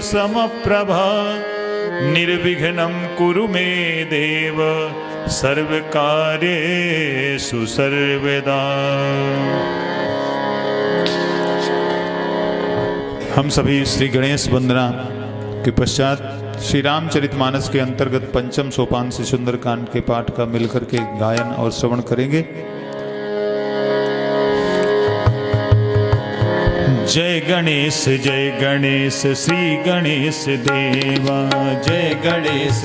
समप्रभा निर्विघ्नं कुरु मे देव सर्वकार्येषु सर्वदा। हम सभी श्री गणेश वंदना के पश्चात श्री रामचरितमानस के अंतर्गत पंचम सोपान से सुंदरकांड के पाठ का मिलकर के गायन और श्रवण करेंगे। जय गणेश श्री गणेश देवा। जय गणेश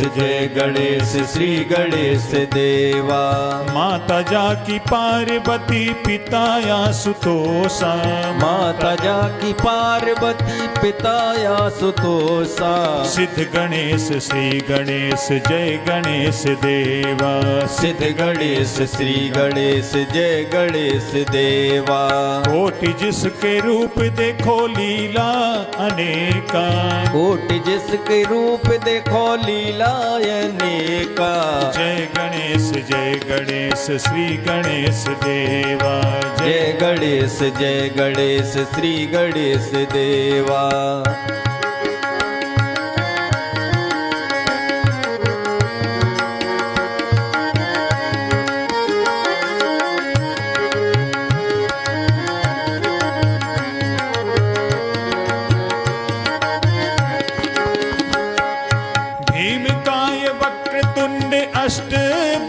श्री गणेश देवा। माता जाकी पार्वती पिता आशुतोषा। माता जाकी पार्वती पिता आशुतोषा। सिद्ध गणेश श्री गणेश जय गणेश देवा। सिद्ध गणेश श्री गणेश जय गणेश देवा। कोटि जिसके रूप देखो लीला अनेका। कोटि जिसके रूप देखो लीला अनेका। जय गणेश श्री गणेश देवा। जय गणेश श्री गणेश देवा। अष्ट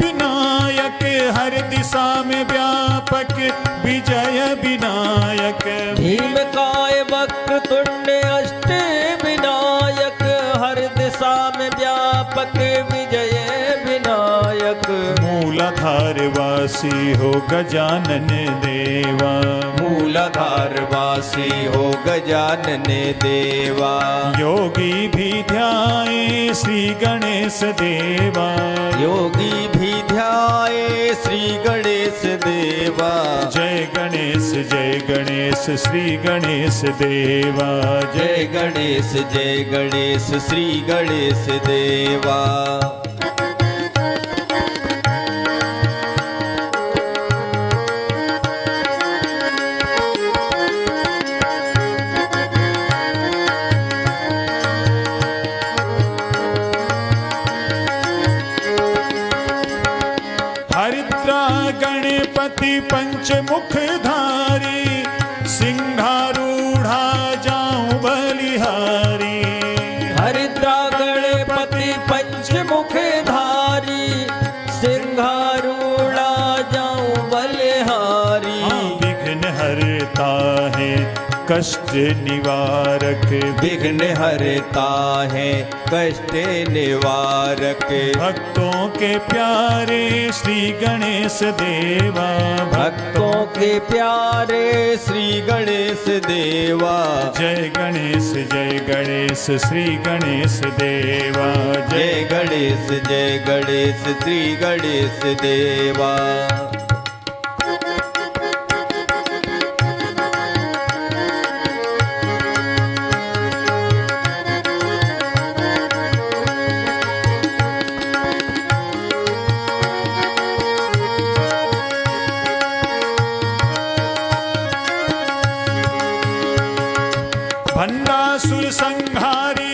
विनायक हर दिशा में व्यापक विजय विनायक। भीमकाय वक्रतुंड अष्ट विनायक हर दिशा में व्यापक विजय विनायक। मूलाधार वासी हो गजानन देवा। मूलाधार वासी हो गजानन देवा। योगी भी ध्याए श्री गणेश देवा। योगी भी ध्याए श्री गणेश देवा। जय गणेश श्री गणेश देवा। जय गणेश श्री गणेश देवा। हरिद्रा गणपति पंचमुखधारी सिंहारूढ़ा जाऊं बलिहारी। हरिद्रा गणपति पंचमुखधारी सिंहारूढ़ा जाऊं बलिहारी। विघ्न हरता है कष्ट निवारक। विघ्न हरता है कष्ट निवारक। भक्तों के प्यारे श्री गणेश देवा। भक्तों के प्यारे श्री गणेश देवा। जय गणेश श्री गणेश देवा। जय गणेश श्री गणेश देवा। भंडासुर संहारी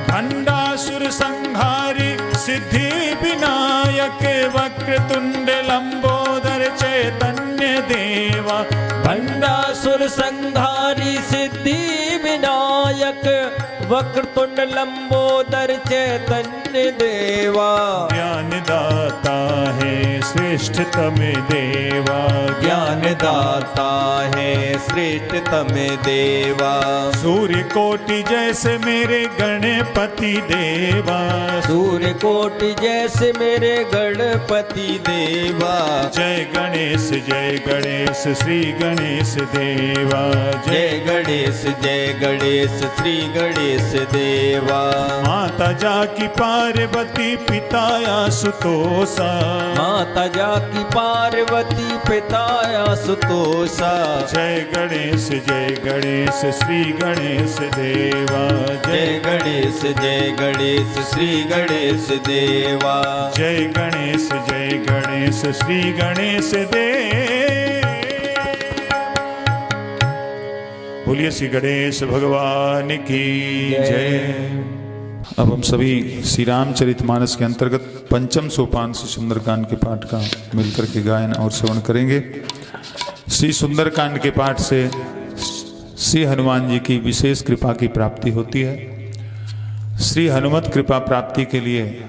भंडासुर संहारी सिद्धि विनायक वक्रतुंड लंबोदर चैतन्य देवा। भंडासुर संहारी सिद्धि विनायक वक्रतुंड लंबोदर चैतन्य देवा। ज्ञान दाता है श्रेष्ठतम देवा। ज्ञान दाता है श्रेष्ठतम देवा। सूर्य कोटि जैसे मेरे गणपति देवा। सूर्य कोटि जैसे मेरे गणपति देवा। जय गणेश श्री गणेश देवा। जय गणेश श्री गणेश देवा। माता जाकी पार्वती पिता आशुतोषा। माता माता जाकी पार्वती पिता आशुतोषा। जय गणेश श्री गणेश देवा। जय गणेश श्री गणेश देवा। जय गणेश श्री गणेश देव। बोलिए श्री गणेश भगवान की जय। अब हम सभी श्री रामचरितमानस के अंतर्गत पंचम सोपान से सुंदरकांड के पाठ का मिलकर के गायन और श्रवण करेंगे। श्री सुंदरकांड के पाठ से श्री हनुमान जी की विशेष कृपा की प्राप्ति होती है। श्री हनुमत कृपा प्राप्ति के लिए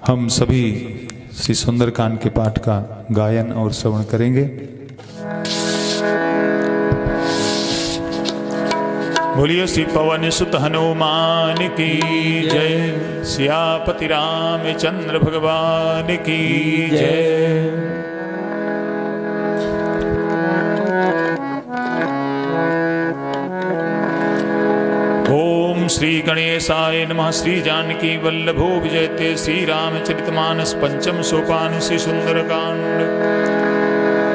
हम सभी श्री सुंदरकांड के पाठ का गायन और श्रवण करेंगे। बोलिए श्री पवन सुत हनुमान की जय। सियापति रामचंद्र भगवान की जय। ओम श्री गणेशाय नमः। श्री जानकी वल्लभो विजयते। श्री रामचरितमानस पंचम सोपान श्री सुंदरकांड।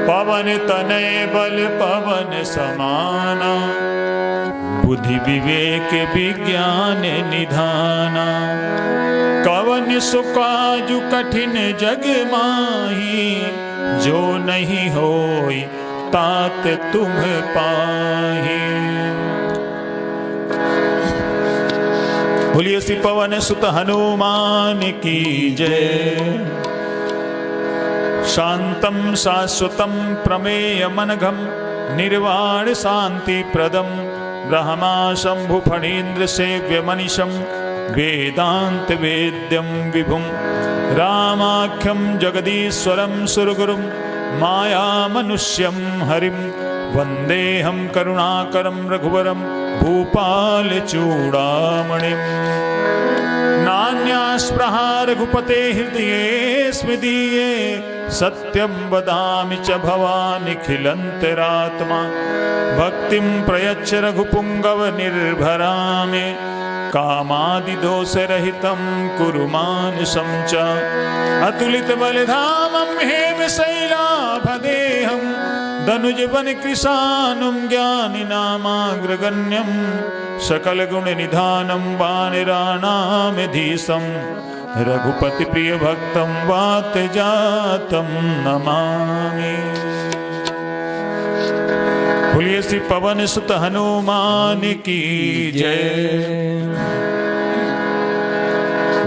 पवन तनय बल पवन समाना। बुद्धि विवेक विज्ञान निधाना। कवन सुकाजु कठिन जग माही। जो नहीं होई तात तुम पाही। बोलिए श्री पवन सुत हनुमान की जय। शांतम शाश्वतम प्रमेय मनघम। निर्वाण शांति प्रदम। ब्रह्मा शंभु फणीन्द्र सेव्य मनीषम। वेदांत वेद्यम विभुम। रामाख्यम जगदीश्वरम सुरगुरुम। माया मनुष्यम हरिम। वंदेहम करुणाकरम रघुवरम। भूपाल चूड़ामणिम। नान्यास्पृहा रघुपते हृदये स्मृदीये। सत्यं वदामि च भवानिखिलन्तरात्मा। भक्तिं प्रयच्छ रघुपुङ्गव निर्भरामि। कामादिदोषरहितं कुरु मानसं च। अतुलितबलधामं हेमशैलाभदेहं। दनुजवनकृशानुं ज्ञानिनामाग्रगण्यं। सकलगुणनिधानं वानराणामधीशं। रघुपति प्रिय भक्तं वात जातं नमामि। बोलिए श्री पवन सुत हनुमान की जय।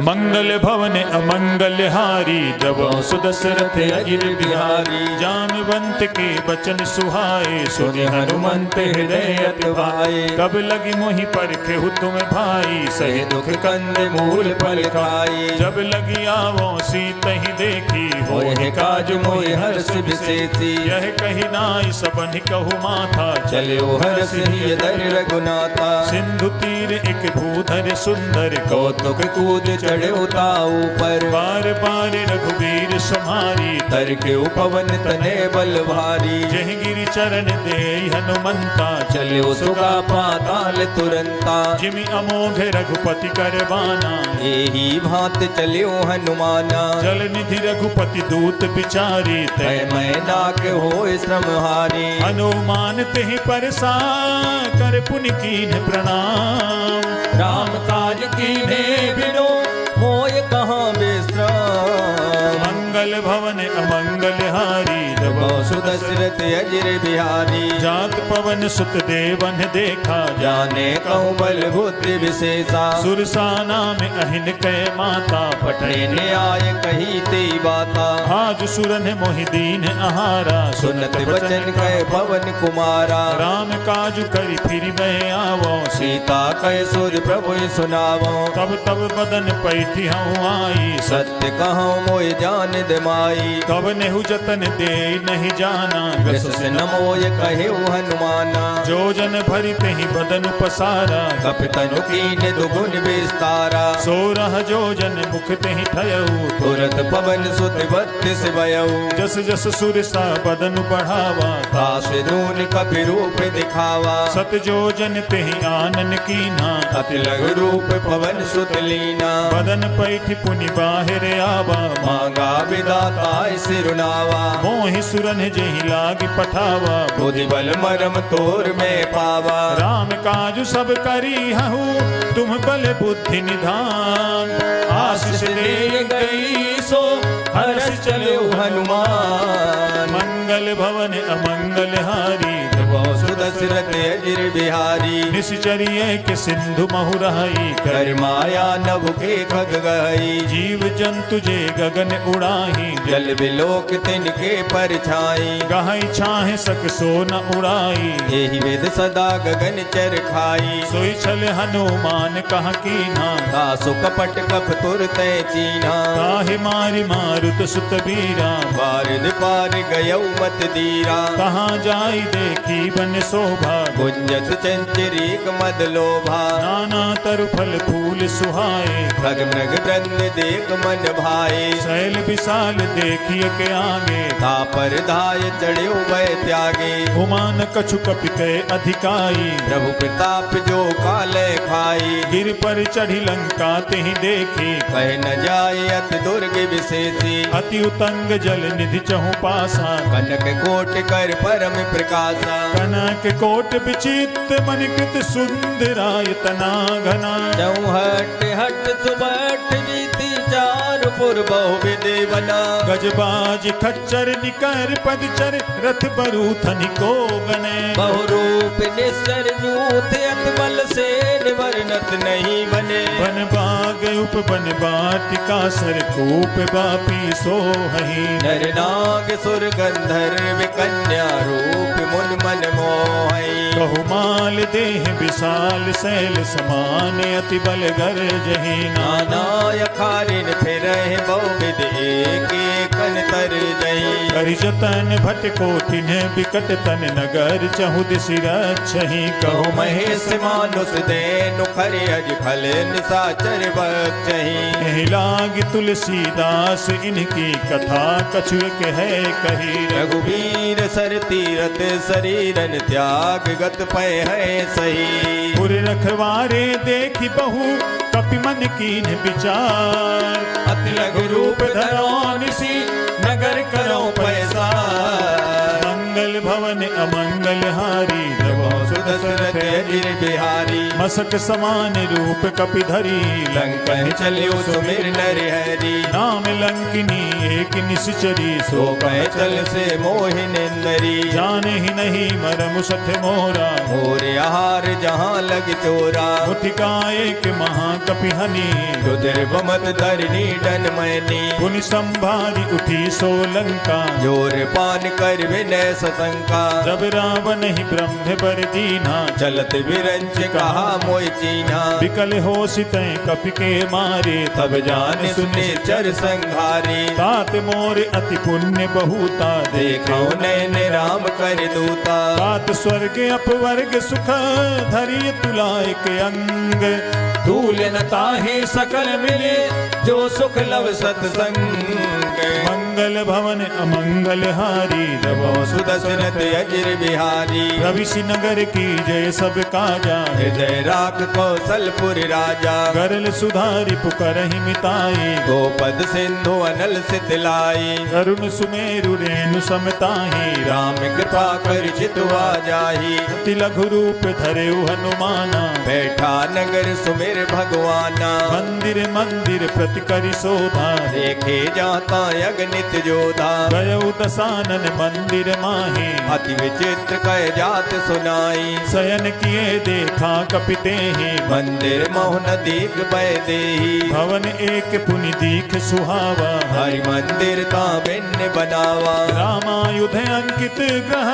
मंगल भवन अमंगल हारी। जब सुदशरथ अजिर बिहारी। जामवंत के बचन सुहाए। सुनि हनुमंत हृदय अति भाए। कब लगी मोहि परखे तुम भाई। सही दुख कंद मूल फल खाई। जब लगी आवो सीतहि देखी। होए काज मोहि हर्ष विशेषी। यह कही नाई सबन कहु माथा। चलो हर्ष हियदर रघुनाथा। सिंधु तीर एक भूधर सुंदर। कौतुक कूद चढ़े उताऊ पर। बार बार रघुवीर समारी। तर के पवन तने बल भारी। जह गिरि चरण दे हनुमंता। चलो सुगा पाताल तुरंता। जिमि अमोघ रघुपति करबाना। एही भांत चलो हनुमाना। जल निधि रघुपति दूत बिचारी। तय मैं नाक होय श्रमहारी। हनुमान तेहि परसा कर पुनि कीन्ह प्रणाम। राम काज कीन्हे बिनु मोय कहाँ विश्राम। मंगल भवन अमंगल हारी। जब सुदशरथ अजिर बिहारी। जात पवन सुत देवन देखा। जाने कहूँ बल बुद्धि विशेषा। सुरसाना में अहिन कै माता। पटने आय कही ते बाता। आज सुरन मोहि दीन आहारा। सुनत बचन कह पवन कुमारा। राम काज करि फिर मैं आवो। सीता कह सुर प्रभु सुनावो। तब तब बदन पैठी हूँ आई। सत्य कहूँ मोय जान दे माई। कब नेहु जतन दे नहीं जाना। से न मोय कहे हनुमाना। जो जन भरी तेहि बदन पसारा। कपितनु कीन दुगुन विस्तारा। सोरह जो जन मुख तेहि ठयऊ। तुरत पवन सुत बत्तीस भयऊ। जस जस सुरसा बदन बढ़ावा। काश दून कपि रूप दिखावा। सत जो जन तेहि आनन कीना। अति लघु रूप पवन सुत लीना। बदन पैठ पुनि बाहिर आवा। मांगा विदाता सिरुनावा मोहि सुरन जेहि लाग पठावा बुद्धि बल मरम तोर में पावा राम काजु सब करी हहु तुम बल बुद्धि निधान आशीष दे गई सो हर्ष चले हनुमान मंगल भवन अमंगल हारी सुदशरथ अजिर बिहारी निश्चर्य के सिंधु महुराई कर माया नभ के खग गई जीव जंतु जे गगन उड़ाही जल बिलोक तिनके परछाई गहाई छाहे सक सो न उड़ाई यही वेद सदा गगन चर खाई सोई छल हनुमान कह कीन्हा दासु कपट कप तुरत चीन्हा काहे मारि मारुत सुत बीरा बारिद पार गयौ मत दीरा कहाँ जाई देखी बन शोभा गुंजत चंचरीक मद लोभा नाना तरु फल फूल सुहाए खग मृग वृंद देख मन भाए शैल विशाल देखिए के आगे तापर धाय चढ़्यो भय त्यागे उमान कछु कपि के अधिकाई प्रभु प्रताप जो काले खाई गिर पर चढ़ी लंका तेहि देखी कह न जाय अति दुर्ग विशेषी अति उतंग जल निधि चहु पासा कनक कोट कर परम प्रकाशा कनक कोट विचित्र मनिकृत सुंदरायतना घना चौहट हट सुबट जीती चार पुर बहु विदेवना गजबाज खच्चर निकर पदचर रथ बरूथनि को गने बहुरूप निश्चर जूथ अत बल से निवर्णत नहीं बने बन बाग उप बन बाटिका सर कूप बापी सोहहि नर नाग सुर गंधर्व कन्या रूप मुन मन मोहई बहुमाल देह विशाल शैल समान अति बल गर्जहि नाना नाना अखारिन फिर बहुविध एक कन तर जही करि जतन भट कोटिन बिकट तन नगर चहु दिशि रक्षहि कहु कहु महेश मानुष देनु खरे अज फल निसाचर बक्षही एहि लागी तुलसीदास इनकी कथा कछु एक है कही रघुवीर सर तीरथ शरीरन त्याग गत पै है सही पुर रखवारे देखी बहु कपि मन कीन विचार अति लघु रूप धरो निसी नगर करो पैसा मंगल भवन अमंगल हारी सुदशरथ अजिर बिहारी मसक समान रूप कपि धरी लंकन चलियो सुमिर नर हरि नाम लंकिनी एक निश्चरी सो कह चल से मोहिनेंदरी जाने ही नहीं मरम सठ मोरा मोर आहार जहाँ लग चोरा मुठिकाए के महाकपि हनी रुद्र बमत धरनी डन मैनी पुनि संभारी उठी सोलंका जोर पान कर विनय सशंका जब रावण ही ब्रह्म पर दीना चलत विरंच कहा मोय चीना विकल हो सितै कपि के मारे तब जान सुने चर संघारी तात मोर अति पुण्य बहुता देखो नैन राम कर दूता तात स्वर्ग अपवर्ग सुख धरि तुलाय के अंग धूल न ताहि सकल मिले जो सुख लव सतसंग मंगल भवन अमंगल हारी रवो सुदशरथ अजिर बिहारी रविशि नगर की जय सब काजा हृदय राख कौशलपुर राजा गरल सुधारि पुकरहि मिताई गोपद सिंधु अनल सितलाई अरुण सुमेरु रेणु समताहि राम कृपा कर चितवा जाही अति लघु रूप धरेउ हनुमाना बैठा नगर सुमिर भगवाना मंदिर मंदिर प्रति करि शोभा देखे जाता अगणित जोधा गयउ दसानन मंदिर माहि अति विचित्र कह जात सुनाई शयन किए देखा कपिते ही मंदिर मोहन दीख बह देही भवन एक पुनि दीख सुहावा हरि मंदिर ता भिन्न बनावा रामायुध अंकित ग्रह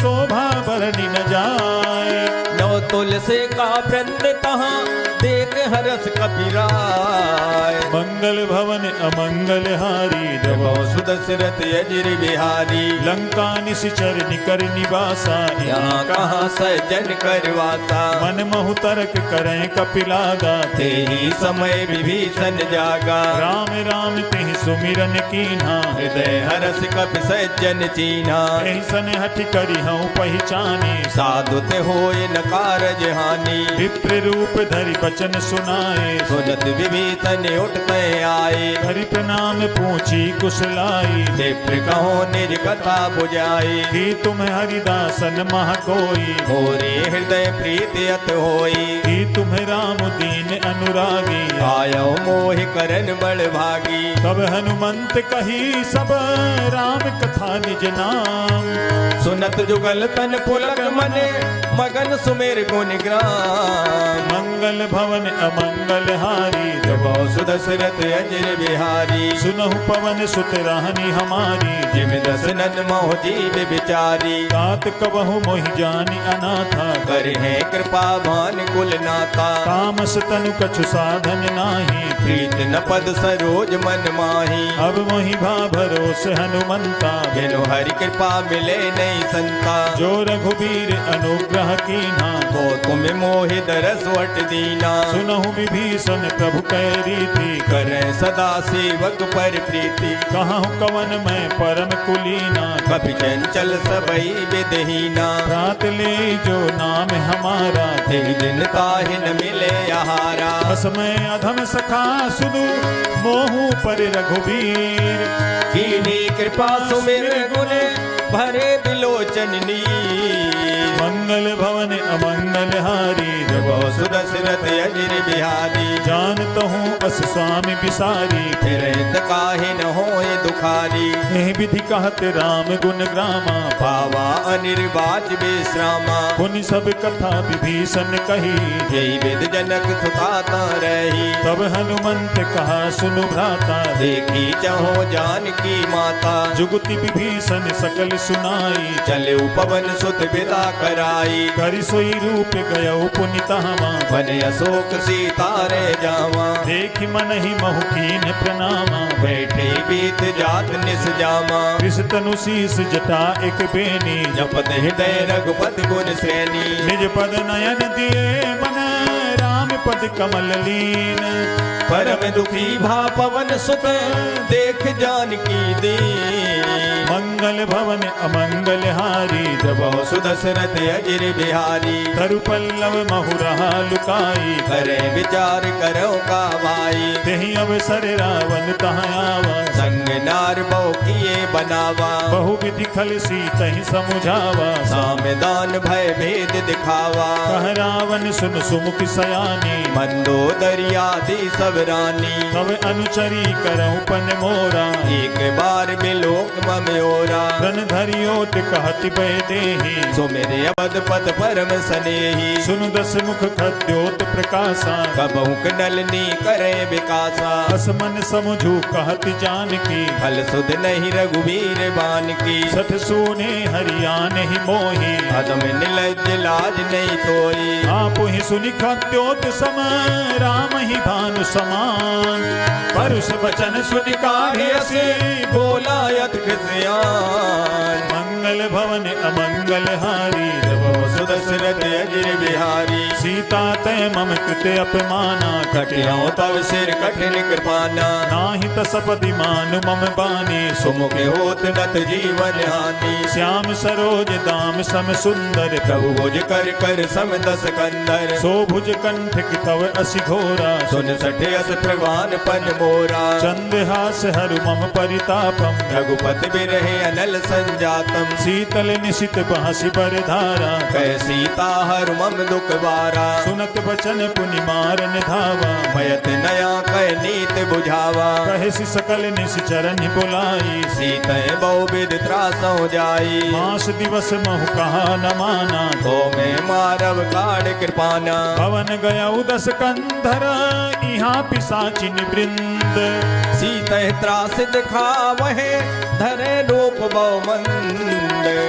शोभा बरनि न जाय नौ तुलसी का वृंद तहाँ देख हरस कपिराय मंगल भवन अमंगल हारी जबो सुदशरथ अजिर बिहारी लंका निश्चर निकर निवासा यहाँ कहाँ सज्जन करवाता मन महु तर्क करें कपिलागा ते ही समय विभीषण जागा राम राम तेहि सुमिरन कीन्हा हृदय हरस कपि सज्जन चीन्हा एहि सन हठ करि हऊँ पहचानी साधु ते होय न कारज हानि विप्र रूप धरि बचन सुनाए। सुनत विभीषण उठते आए, हरि प्रणाम पूछी कुशलाई। क्षिप्र कहो निज कथा बुझाई। कि तुम हरिदासन मह कोई, मोरे हृदय प्रीति अत होई। कि तुम राम दीन अनुरागी। आयो मोहि करन बड़ भागी। तब हनुमंत कही सब राम कथा निज नाम। सुनत जुगल तन पुलक मने, मगन सुमेर गुण ग्राम। मंगल भवन अमंगल हारी, जबो सुदशरथ अजर बिहारी। सुनहु पवन सुत राहनी हमारी। जिम दसनन मोह जीव बिचारी। तात कबहु मोहि जानी अनाथा, कर है कृपा भान कुल नाता। तामस तनु कछु साधन नाही। प्रीत न पद सरोज मन माही। अब मोहि भा भरोस हनुमंता, बिनु हरि कृपा मिले नहीं संता। जो रघुबीर अनुग्रह कीन्हा। तो तुम मोहि दरस वट दीना। सुनहु विभीषण प्रभु कै रीति, करे सदा सेवक पर प्रीति। कहूँ कवन मैं परम कुलीना। कपि चंचल सबई विदहीना। रात ले जो नाम हमारा, ते दिन ताहि न मिले आहारा। असमय अधम सखा सुदु, मोहु पर रघुबीर। कीनी कृपा सुमिर गुण, भरे बिलोचन नीर। मंगल भवन अमंगल हारी, जबो सुदशरथ अजर बिहारी। जानत हूँ अस स्वामी बिसारी। फिर काहे न होए दुखारी। एह विधि कहत राम गुण ग्रामा। पावा अनिर्वाच विश्रामा। पुनि सब कथा विभीषण कही, जय विद जनक सुताता रही। तब हनुमंत कहा सुनु भ्राता। देखी चहो जानकी माता। जुगति विभीषण सकल सुनाई। चले पवन सुत विदा कराई। करि सोई रूप गयौ पुनि तहवा। बन अशोक सीता रे जावा। देखि मन ही महु कीन प्रणामा। बैठे बीत जात निस जामा। कृष तनु शीस जटा एक बेनी। जपत हृदय रघुपति गुण श्रेणी। निज पद नयन दिए मन, राम पद कमल लीन। परम दुखी भा पवन सुत, देख जानकी दीन। मंगल भवन अमंगल हारी, जबो सुदशरथ अजर बिहारी। तरु पल्लव महु रहा लुकाई। करे विचार करो का भाई। तेहि अवसर रावण तहाँ आवा। संग नार बहु किए बनावा। बहु विधि खल सीतहि समुझावा। सामदान भय भेद दिखावा। कह रावण सुन सुमुख सयानी। मंदोदरियादि सब रानी। तब अनुचरी करऊं पन मोरा। एक बार बिलोक मम्योरा। रन धरियोट कहति बह देहि। सो मेरे अवध पद परम सनेही। सुनु दस मुख खद्योत प्रकाशा। कबहु नलनी करे विकासा। असमन समुझू कहति जानकी। फल सुध नहीं रघुवीर बान की। सठ सूने हरियान ही मोही। अदम निलज लाज नहीं तोई। आप ही सुनि खद्योत सम, राम ही भानु समान। परुष वचन सुनि काढ़े असी, बोला यत खिसियान। मंगल भवन अमंगल हारी, जबो सुदशरथ अजर बिहारी। सीता तय मम कृते अपमाना। कटियाओ तव सिर कठिन कृपाना। नाही तसपति मानु मम बानी। सुमुख होत नत जीवन हानि। श्याम सरोज दाम सम सुंदर, प्रभु भुज कर कर सम दस कंदर। सो भुज कंठ की तव असि घोरा। सुन सठे अस प्रवान पन मोरा। चंद्रहास हरु मम परितापम। रघुपति बिरहे अनल संजातम। शीतल निशित बांसि बर धारा। कह सीता हर मम दुख बारा। सुनत बचन पुनि मारन धावा। भयत नया कह नीत बुझावा। कहसि सकल निश्चरण बुलाई। सीतय बहु विध त्रासो जाई। मास दिवस महु कहा न माना। तो मैं मारव काढ़ कृपाना। भवन गया दस कंधर, यहाँ पिशाचिन वृंद। सीतय त्रास दिखावहे, धरे रूप बहु मंद।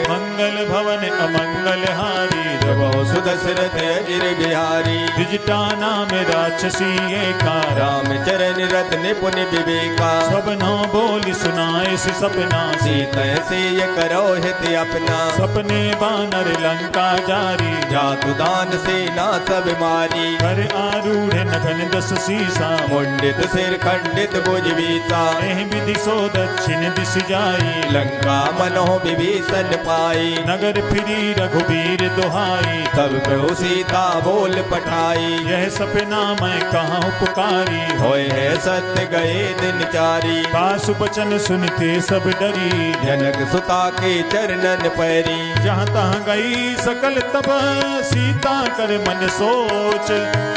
मंगल भवन अमंगल हारी, जबो सुदशरथ अजर बिहारी। द्विजटाना में राक्षसी एका। राम चरण रत निपुण विवेका। सब न बोल सुनाए सि सपना। सीतय से ये करो हित अपना। सपने बानर लंका जारी। जातु दान सेना सब मारी। कर आरूढ़ नगन दस सीसा। मुंडित सिर खंडित भुज बीसा। एह विधि सो दक्षिण दिश जाई। लंका मनोह विभीषण दर्शन पाई। नगर फिरी रघुबीर दुहाई, तब प्रभु सीता बोल पठाई। यह सपना मैं कहाँ पुकारी, होए है सत्य गए दिन चारी। पासु बचन सुनते सब डरी, जनक सुता के चरणन पैरी। जहाँ तहाँ गई सकल तब सीता कर मन सोच।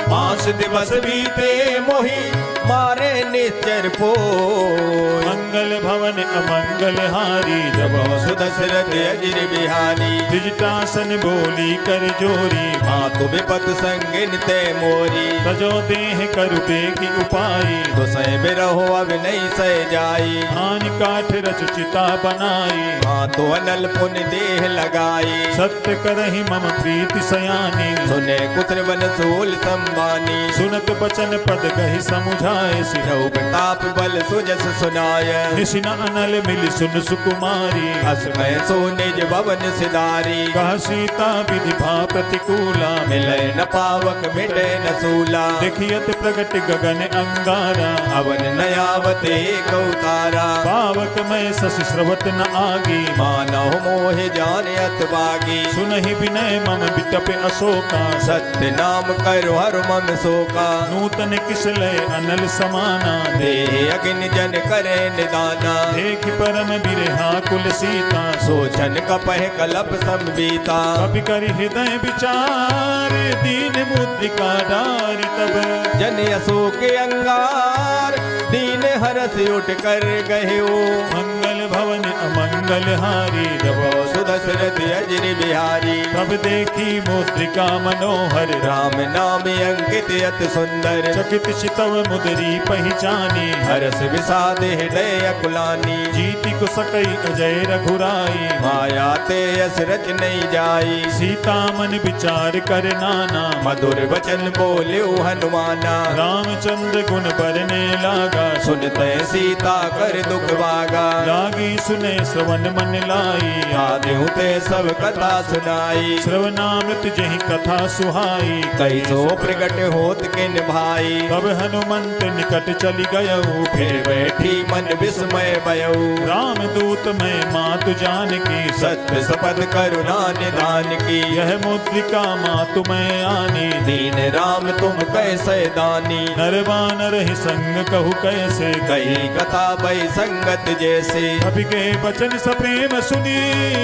5 दिवस बीते मोही मारे निश्चर पोय। मंगल भवन अमंगल हारी, जब सुदशरथ अजिर बिहारी। द्विजटासन बोली कर जोरी, मातु विपत संगिन ते मोरी। तजो देह करुपे की उपाई, तो सह बिरहो अब नहीं सह जाई। आन काठ रच चिता बनाई, मातु अनल पुन देह लगाई। सत्य करहि मम प्रीति सयानी। सुने कुत्र बन सूल संबानी। सुनत बचन पद कहि समुझाए, सिरहु प्रताप बल सुजस सुनाय। निशिना अनल मिल सुन सुकुमारी, असमय सो निज भवन सिधारी। कह सीता विधि भा प्रतिकूला, मिले न पावक मिटे न सूला। देखियत प्रगट गगन अंगारा, अवन नयावत एक उतारा। पावक मैं शशि स्रवत न आगी, मानव मोह जान अत बागी। सुनहि विनय मम बिटप अशोका, सत्य नाम करो हर मम शोका। नूतन किसलय अनल समाना, देह अग्नि जन करे निदाना। देख परम बिरहा कुल सीता, सोचन कपह कलप संबीता। कपि करि हृदय विचार, दीन मुद्रिका डारि तब। जन अशोक अंगार, दीन हरस उठ कर गयो। मंगल भवन अमंगल हारी, जब सुदशरथ अजिर बिहारी। तब देखी मुद्रिका मनोहर, राम नाम अंकित अति सुंदर। चकित चितव मुदरी पहचानी, हरस विषाद हृदय अकुलानी। जीति को सकई अजय रघुराई, माया ते यस रच नहीं जाई। सीता मन विचार कर नाना, मधुर वचन बोल्यो हनुमाना। रामचंद्र गुण बरने लागा, सुनते सीता कर दुख भागा। लागी सुने श्रवण मन लाई, आदेहु ते सब कथा सुनाई। श्रवणामृत जहि कथा सुहाई। कई सो प्रगट होत किन भाई। तब हनुमंत निकट चली गयऊ, फिर बैठी मन विस्मय भयऊ। राम दूत मैं मातु जान की, सत्य सपथ करुणा निधान की। यह मुद्रिका मातु मैं आनी। दीन राम तुम कैसे दानी। नरवानर ही संग कहु कैसे, कही कथा भई संगत जैसे। कपि के बचन सप्रेम सुनी,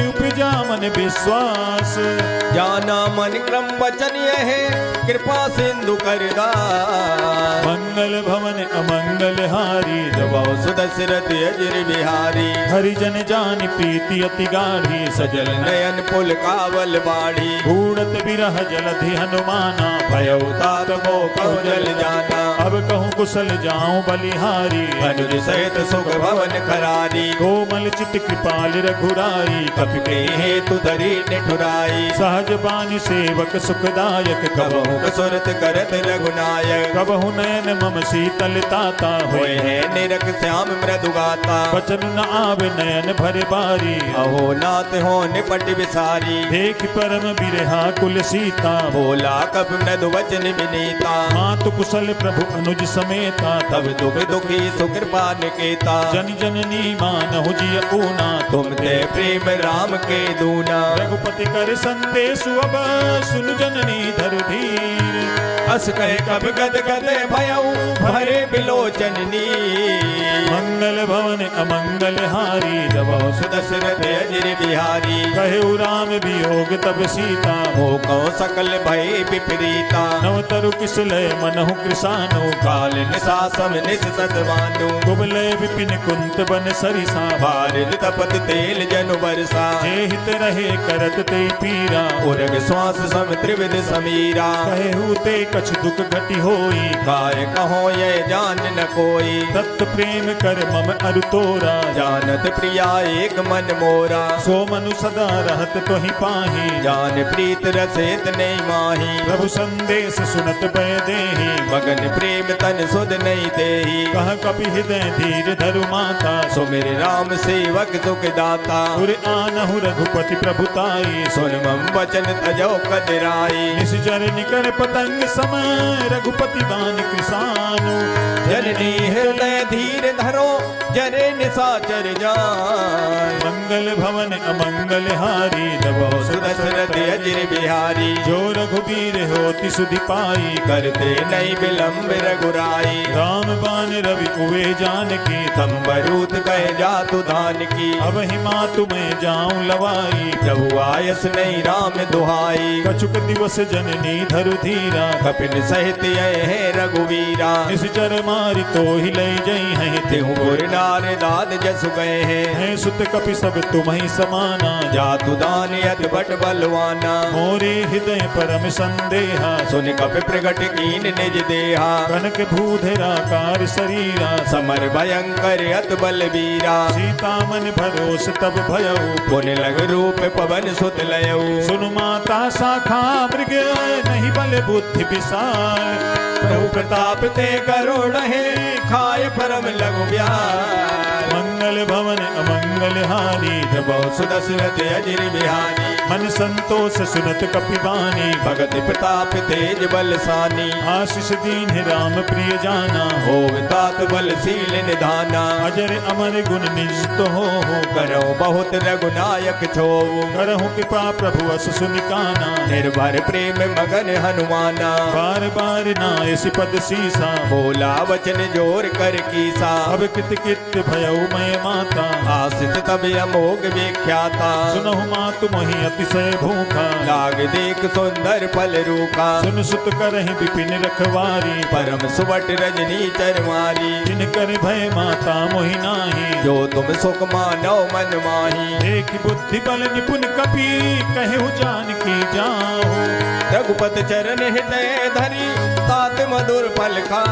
उपजा मन विश्वास। जाना मन क्रम वचन यह कृपा सिंधु करदास। मंगल भवन अमंगल हारी, जब सुदशरथ अजिर बिहारी। हरिजन जान प्रीति अति गाढ़ी, सजल नयन पुल कावल बाड़ी। उड़त बिरह जलधि हनुमाना, भयउ तात मो कहु जल जाना। अब कहूँ कुशल जाऊं बलिहारी। अनुज सहित सुख भवन करारी। कोमल चित कृपाल रघुराई, कपि के हेतु धरी निठुराई। सहज बानी सेवक सुखदायक, कबहु कसुरत करत रघुनायक। कबहु नयन मम शीतल ताता होय है निरख श्याम मृदु गाता। बचन न आवे नयन भरे बारी, अहो नाथ हो निपट विसारी। देख परम बिरहा कुल सीता, बोला कब मृदु वचन विनीता। मातु कुशल प्रभु अनुज समेता, तब दुख दुखी सुकृपा निकेता। जन जननी मानहु जिय ऊना, तुम ते प्रेम राम के दूना। रघुपति कर संदेश अब सुन जननी धर धीर। अस कहे कब गद गद भयऊ भरे बिलोचननी। मंगल भवन अमंगल हारी, जब सुदशरथ अजिर बिहारी। कहे राम वियोग तब सीता, मोको सकल भय विपरीता। नवतरु किसलय मनहु कृसानु, काल निशासम निस सतवानु। कुबलय विपिन कुंत बन सरिसा, बारिद तपत तेल जनु बरसा। जे हित रहे करत ते पीरा, उरग श्वास सम त्रिविध समीरा। कहे ते कछ दुख घटी होई, काय कहो ये जान न कोई। तत्त प्रेम कर मम अरु तोरा, जानत प्रिया एक मन मोरा। सो मनु सदा रहत तोहि पाही, जान प्रीत रसेत नहीं माही। प्रभु संदेश सुनत भय देहि, मगन प्रेम तन सुध नहीं देही। कह कपि हृदय धीर धरु माता, सो मेरे राम सेवक सुख दाता। उर आनहु रघुपति प्रभुताई, सुन मम वचन तजो कदराई। निस जर निकर पतंग सम रघुपति दान कृसानु। जननी हृदय धीर धरो जरे निशाचर जान। मंगल भवन अमंगल हारी जबो सुदशरथ अजिर बिहारी। जो रघुबीर होति सुधि पाई करते नहीं विलंब रघुराई। राम बान रवि कुए जानकी तंबरूत कहे जातु धान की। अब हिमा तुम्हें जाऊं लवाई प्रभु आयस नहीं राम दुहाई। कछुक दिवस जननी धरु धीरा कपिन सहित ये है रघुवीरा। निश्चर मारी तो ही ले जई हैं तेहु गुर नार दाद जसु गए हैं। हैं सुत कपि सब तुम्हें समाना जातु दान यत बट बलवाना। मोरे हृदय परम संदेहा सुन कपि प्रगट कीन निज देहा। कनक भूधराकार शरीरा समर भयंकर अत बलवीरा। सीता मन भरोस तब भयऊ पुन लग रूप पवन सुत लयऊ। सुनु माता शाखा मृग नहीं बल बुद्धि विशाल प्रभु प्रताप ते करुण है खाय परम लघु ब्याल। मंगल भवन अमंगल हारी जबो सुदशरथ अजिर बिहारी। मन संतोष सुनत कपिबानी भगत प्रताप तेज बलसानी। आशीष दीन राम प्रिय जाना हो तात बलशील निधाना। अजर अमर गुण निज तो हो करो बहुत रघुनायक छो। करहु कृपा प्रभु अस सुनिकाना निर्भर प्रेम मगन हनुमाना। बार बार नायस पद सीसा बोला वचन जोर कर कीसा। अब कित कित भयऊ मैं माता आसित तब अमोघ विख्याता। सुनहु मातु मोहि अतिशय भूखा लाग देख सुंदर फल रूखा। सुन सुत करहि विपिन रखवारी परम सुवट रजनी चरमारी। जिन कर भय माता मोहि नाही जो तुम सुख मानो मन माही। देख बुद्धि बल निपुण कपि कहु जान की जाहु रघुपत चरण हृदय धरी तात मधुर फल खा।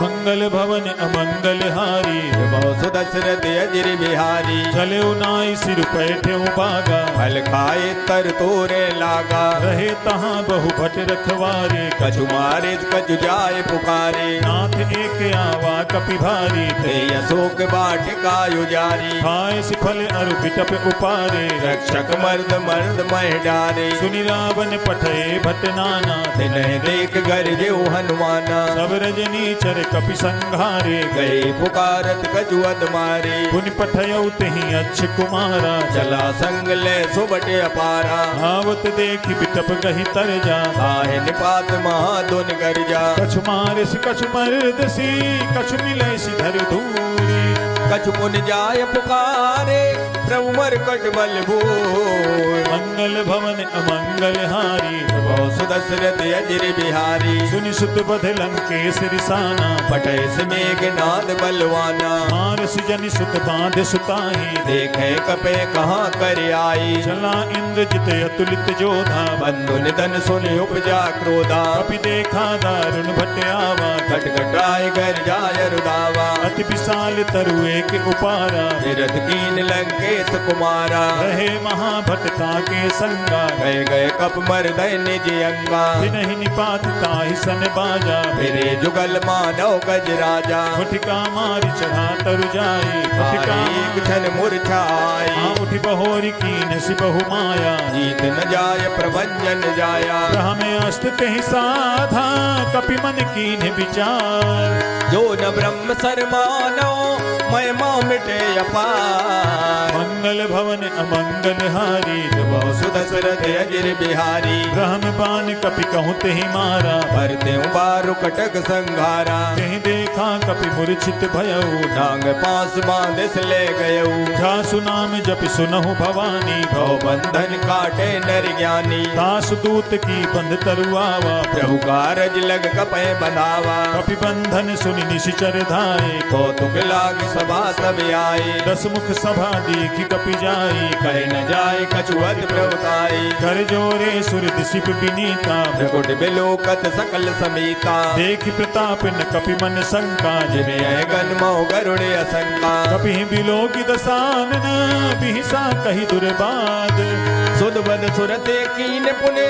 मंगल भवन अमंगल हारी बहु सुदशरथ अजिर बिहारी। चले नाई सिर पैठे बागा फल खाए तर तोरे लागा। रहे तहाँ बहु भट रखवारे कछु मारे कछु जाए पुकारे। नाथ एक आवा कपि भारी ते अशोक बाटिका युजारी। खाए सिफल अरु बिटप उपारे रक्षक मर्द मर्द मह डारे। सुनि रावण पठे भट नाना तिन्ह देख गरजे हनुमाना। सब रजनी चर कपि संघारे गए पुकारत कजुअद मारे। पुनि पठयऊ तेहि अच्छ कुमारा चला संग ले सुबट अपारा। आवत देखि बिटप गहि तर जा आहे निपात महादुन गर्जा। कछु मारिस कछु मर्दसी कछु मिलैसि धर धूरी कछु पुन जाय पुकारे प्रभु मरकट बल भूर। मंगल भवन अमंगल हारी बहु सुदशरथ अजिर बिहारी। सुनि सुत बध लंकेश रिसाना पटय से मेघनाद बलवाना। मारस जनि सुत बांध सुताही देखे कपे कहाँ कर आई। चला इंद्रजित अतुलित जोधा बंधु निधन सुनि उपजा क्रोधा। कपि देखा दारुण भट आवा खटखटाए कर जाय रुदावा। अति विशाल तरु एक उपारा तीरथ कीन लंकेश कुमारा। रहे महाभटता के संगा गए गए कप मर्दय निज अंगा। नहीं निपात ताहि सन बाजा फिरे जुगल मानव गज राजा। मुठिका मारी चढ़ा तरु जाई मुठिका एक क्षण मूर्छाई। उठी बहोरी कीन सि बहु माया जीत न जाय प्रभंजन जाया। हमें अस्त कहीं साधा कपि मन कीन विचार। जो न ब्रह्म सर मानो महिमा मिटे अपार। मंगल भवन अमंगल हारी बहु सुदशरथ अजिर बिहारी। ब्रह्म बान कपि कहूँ तेहि मारा भरते बारु कटक संघारा। तेहि देखा कपि मूर्छित भयऊ डांग पास बांधिस ले गयऊ। जासु नाम जपि सुनहु भवानी भव बंधन काटे नर ज्ञानी। दास दूत की बंध तरुआवा प्रभु कारज लग कपे बंधावा। कपि बंधन सुनि निशिचर धाये कौतुक लाग सभा सब आए। दस मुख सभा देखि कपि जाई कह न जाए कछुअत प्रवताई। कर जोरे सुर दिशिप विनीता त्रिकुट बिलोकत सकल समीता। देखि प्रताप न कपि मन शंका जिन्हें गन मो गरुड़ असंका। कपि बिलोकि दसानन बिहिसा कहि दुर्बाद। सुध बद सुरते कीन पुने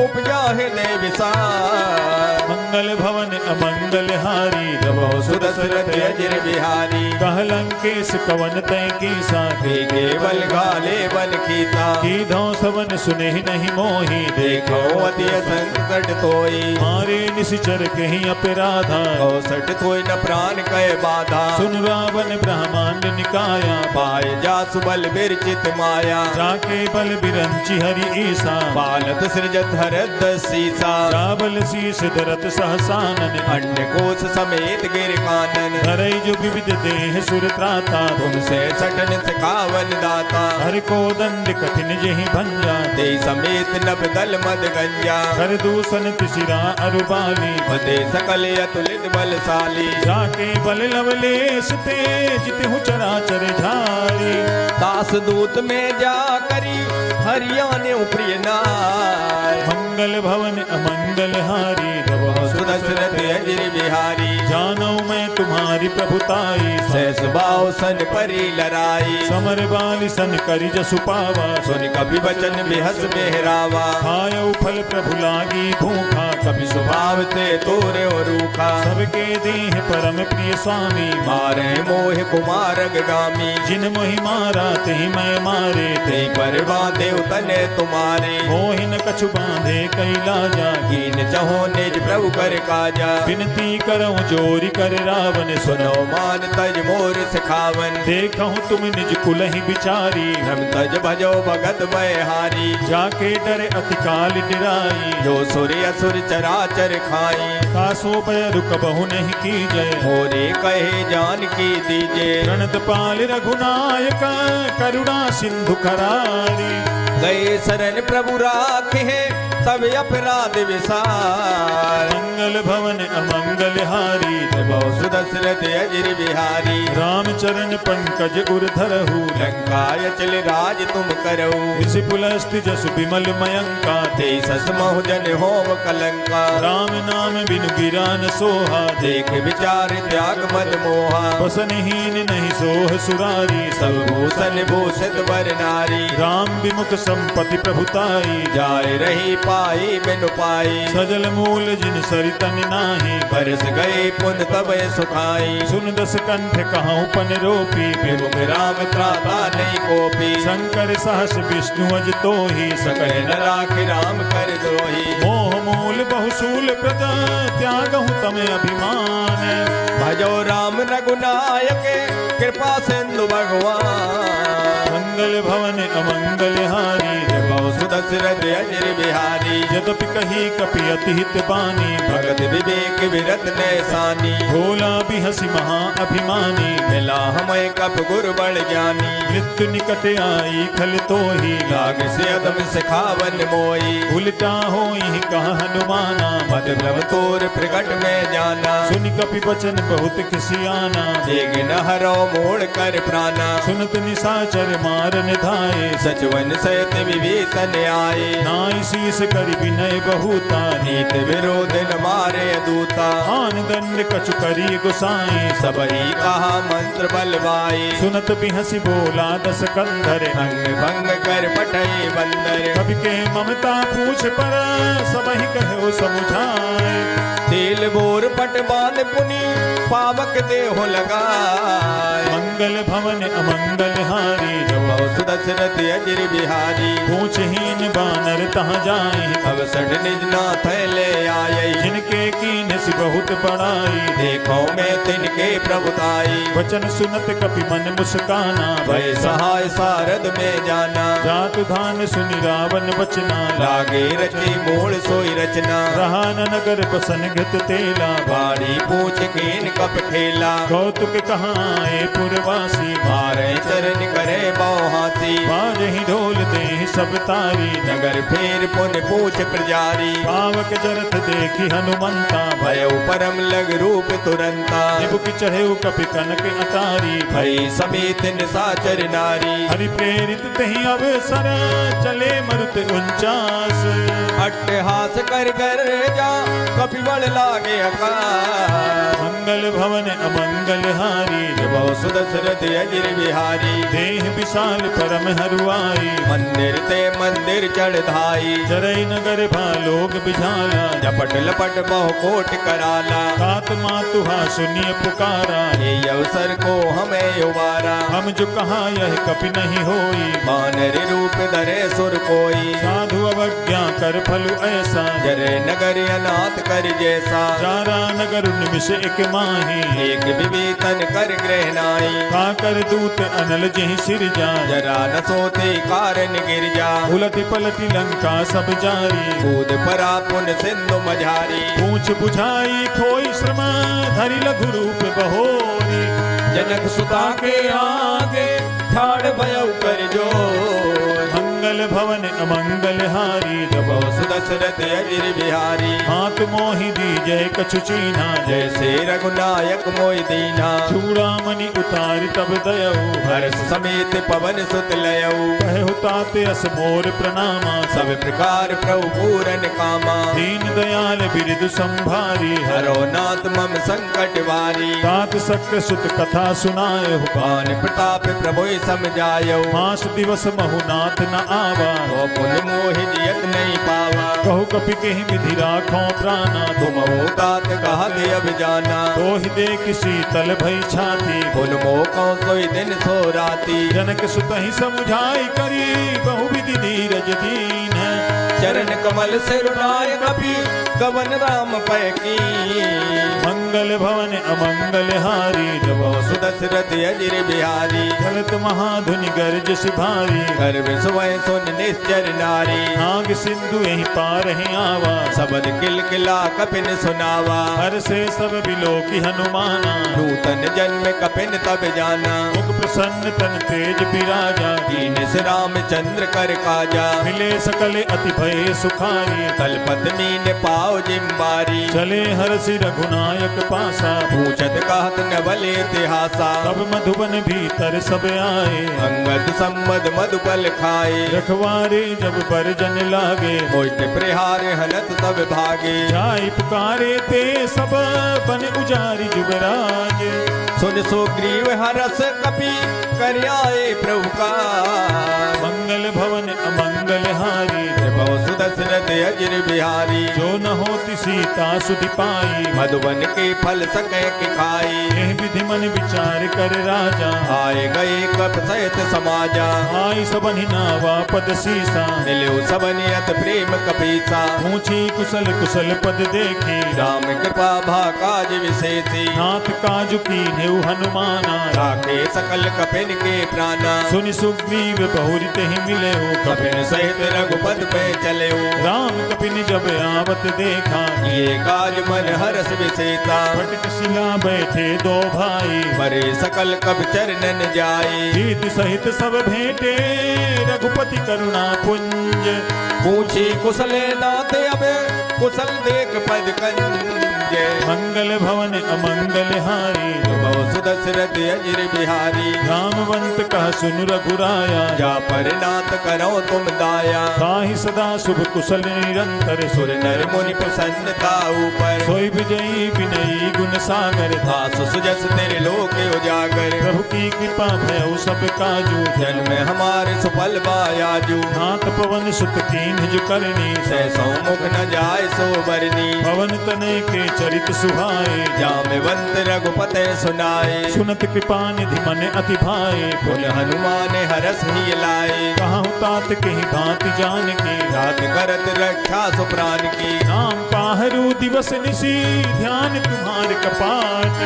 उपजा हृदय विसार। मंगल भवन अमंगल हारी बहु सुदशरथ अजिर बिहारी। कह लंकेश कवन तय कीसा के बल घाले बन कीता कीधो सवन सुने नहीं मोही देखो अति संकट तोई मारे निश्चर कहीं अपराधा औसठ थोई न प्राण कह बाधा सुन रावण ब्रह्मांड निकाया पाए जासु बल विरचित माया जाके बल बिरंची हरि ईसा बालत सृजत हरद सीसा रावल शीस धरत सहसानन अन्य कोश समेत गिर कानन धरई जो विविध देह सुर त्राता तुमसे सटन सकावन दाता हर को दंड कठिन जहि भंजा ते समेत नभ दल मद गंजा कर दूषण तिसिरा अरुबाली मदे सकल अतुलित बलशाली जाके बल लवलेश तेज तिहु चराचर झारी दास दूत में जा करी हरियाने प्रिय नार मंगल भवन अमंगल हारी रवो सुदशरथ अजिर बिहारी जानो मैं तुम्हारी प्रभुताई सहस बाव सन परी लराई समर बाली सन करि जसु पावा सुन कवि बचन बिहस बेहरावा खायो फल प्रभु लागी भूखा कभी स्वभाव ते तोरे रूखा सबके देह परम प्रिय स्वामी मारे मोह कुमार गामी जिन मोहि मारा ते मैं मारे ते पर बांधे तने तुम्हारे मोहिन कछु बांधे कैलाजा कीन चहो निज प्रभु कर काजा विनती करऊं जोरी कर रावण सुनो मान तज मोर सिखावन देखहूँ तुम निज कुल ही बिचारी हम तज भजो भगत हारी जाके डरे अति काल डिराई जो सुर असुर चराचर खाई कासो पय रुक बहु नहीं की जय होरे कहे जान की दीजे प्रणत पाल रघुनायक करुणा सिंधु करारी गए शरण प्रभु राखे तब अपराध विसार मंगल भवन अमंगल हारी बहु सुदशरथ अजिर बिहारी रामचरण पंकज उर धरहु लंकाय चल राज तुम करो ऋषि पुलस्ति जसु विमल मयंका ते सस महु जन होम कलंका राम नाम बिनु गिरा न सोहा देख विचार त्याग मद मोहा बसनहीन नहीं सोह सुरारी सब भूषण भूषित वर नारी राम विमुख संपत्ति प्रभुताई जाय रही पाई बिनु पाई सजल मूल जिन सरितन नाही बरस गए पुन तब सुखाई सुन दस कंठ कहूँ पन रोपी विमुख राम त्राता नहीं कोपी शंकर सहस विष्णु अज तो ही सकल न राख राम कर द्रोही मोह मूल बहुसूल प्रद त्यागहु तम अभिमान भजो राम रघुनायक कृपा सिंधु भगवान मंगल भवन अमंगल हारी बहु सुदशरथ अजिर बिहारी यद्यपि कही कपि अति हित बानी भगत विवेक विरत नैसानी भोला भी हसी महा अभिमानी मिला हमें कप गुरु बड़ ज्ञानी मृत्यु निकट आई खल तो ही लाग से अदम सिखावन मोई उल्टा हो ही कहा हनुमाना मत भ्रम तोर प्रकट में जाना सुन कपि बचन बहुत खिसियाना देग न हरो मोड़ कर प्राणा सुनत निशाचर मारन धाये सचवन सहित विभीषण आए नाई शीस करि विनय बहुता नीत विरोध न मारे दूता आन दंड कछु करी गुसाई सबही कहा मंत्र बलवाई सुनत भी हंसी बोला दस कंधर अंग भंग कर पठई बंदर कवि के ममता पूछ पर सबहि कहो समुझाए तेल बोर पट बांध पुनि पावक देहो लगाए मंगल भवन अमंगल हारी बहु सुदशरथ अजिर बिहारी पूछहीन बानर तहाँ जाए अवसर निज नाथ ले आये जिनके कीन सि बहुत बड़ाई देखो मैं तिनके प्रभुताई वचन सुनत कपि मन मुस्काना भय सहाय सारद में जाना जातु धान सुनि रावण बचना लागे रची मूल सोई रचना रहा न नगर बसन घृत तेला भारी पूछ कीन कप ठेला कौतुक कहाँ आए पुरवासी मारे चरण करे बहुहासी बाजहि ढोल दे सब तारी नगर फेर पुन पूछ प्रजारी पावक जरत देखी हनुमंता भय परम लग रूप तुरंता निबुक चढ़े कपि कनक अटारी भई समेत निशाचर नारी हरि प्रेरित तहि अवसर चले मरुत 49 अट्टहास कर जा कपि बड़ लागे अकार मंगल भवन अमंगल हारी बहु सुदशरथ अजिर बिहारी देह विशाल परम हरुआई मंदिर ते मंदिर चढ़ धाई जरई नगर भालोग बिझाला झपट लपट बहु कोट कराला तात मातुहा सुनिए पुकारा ये अवसर को हमें उबारा हम जो कहा यह कपि नहीं होई मानर रूप धरे सुर कोई साधु अवज्ञा कर फलु ऐसा जरे नगर अनाथ कर जैसा जारा नगर निमिष एक माही एक विवेतन कर ग्रह नाई काकर दूत अनल जहि सिर जा जरा न सोते कारण गिर जा उलटी पलटी लंका सब जारी कूद परा पुन सिंधु मझारी पूछ बुझाई खोई श्रम धरि लघु रूप बहोरी जनक सुता के आगे ठाड़ भयउ कर जोर मंगल भवन अमंगल हारी जब सुदशरथ अजिर बिहारी हाथ मोहि दीजय कछु चीना जैसे रघुनायक मोहि दीना चूड़ामणि उतार तब दयऊ हर्ष समेत पवन सुत लयऊ कहु ताते अस मोर प्रणामा सब प्रकार प्रभु पूरन कामा दीन दयाल बिरदु संभारी हरो नाथ मम संकट वारी तात सक्र सुत कथा सुनाए पान प्रताप प्रभु समझायो मास दिवस बहुनाथ न आवा तो पुन मोहि जियत नहीं पावा कहु कपि केहि विधि राखो प्राणा तुम हो तात कहत अब जाना तो ही देख शीतल भई छाती पुन मोह कौ सोई दिन सो राती जनक सुत ही समुझाई करी बहु विधि धीरज दीन है चरण कमल से रुलाय कपि कवन राम पै की मंगल भवन अमंगल हारी जब सुदशरथ अजिर बिहारी चलत महाधुनि गर्ज सिभारी गर्भ सुवय सुन निश्चर नारी नाग सिंधु यही पार ही आवा सबद किल किला कपिन सुनावा हर से सब बिलो की हनुमाना नूतन जन्म कपिन तब जाना मुख प्रसन्न तन तेज बिराजा दीन से रामचंद्र कर काजा मिले सकल अति भय सुखारी तलपत मीन पाओ जिम्बारी चले हरसि रघुनायक पासा पूछत कहत नवल इतिहासा तब मधुबन भीतर सब आए अंगद सम्मद मधुबल खाए रखवारे जब बरजन लागे मोष्ट प्रहार हनत सब भागे जाई पुकारे ते सब बन उजारी जुबराज सुन सुग्रीव हरस कपि कर आए प्रभु का मंगल भवन अमंगल हारी बहु सुदशरथ अजिर बिहारी जो न होती सीता सुधि पाई मधुबन के फल सकै कि खाई एह विधि मन विचार कर राजा आए गए कप सहित समाजा आई सबनि नावा पद सीसा मिलो सबनियत प्रेम कपीसा पूछी कुशल कुशल पद देखी राम कृपा भा काज विशेषी नाथ काजु की नेउ हनुमाना राखे सकल कपिन के प्राणा सुनि सुग्रीव बहुरित ही मिले कपिन सहित रघुपत पे चले राम कपिन जब आवत देखा ये काज मन हरस विशेषा फटक शिला बैठे दो भाई मरे सकल कब चरणन जाए जीत सहित सब भेंटे रघुपति करुणा पुंज पूछी कुशले नाथ अब कुशल देख पद कंज मंगल भवन अमंगल हारी बहु सुदशरथ अजिर बिहारी रामवंत कह सुन रघुराया जा पर नाथ करो तुम दाया ताहि सदा शुभ कुशल निरंतर सुर नर मुनि प्रसन्नता ऊपर सोई विजयी विनयी गुण सागर दास सुजस तेरे लोक उजागर प्रभु की कृपा भयउ सब काजू जन्म हमारे सुफल बायाजू नाथ पवन सुत कीन्ह जो करनी सैसौ मुख न जाय सो बरनी पवन तनय के चरित सुहाए जामवंत रघुपते सुनाए सुनत कृपा निधि मन अति भाए पुन हनुमान हरस ही लाए कहूँ तात के भांति जान के रात करत रक्षा सुप्राण की नाम पाहरू दिवस निशी ध्यान तुम्हार कपाट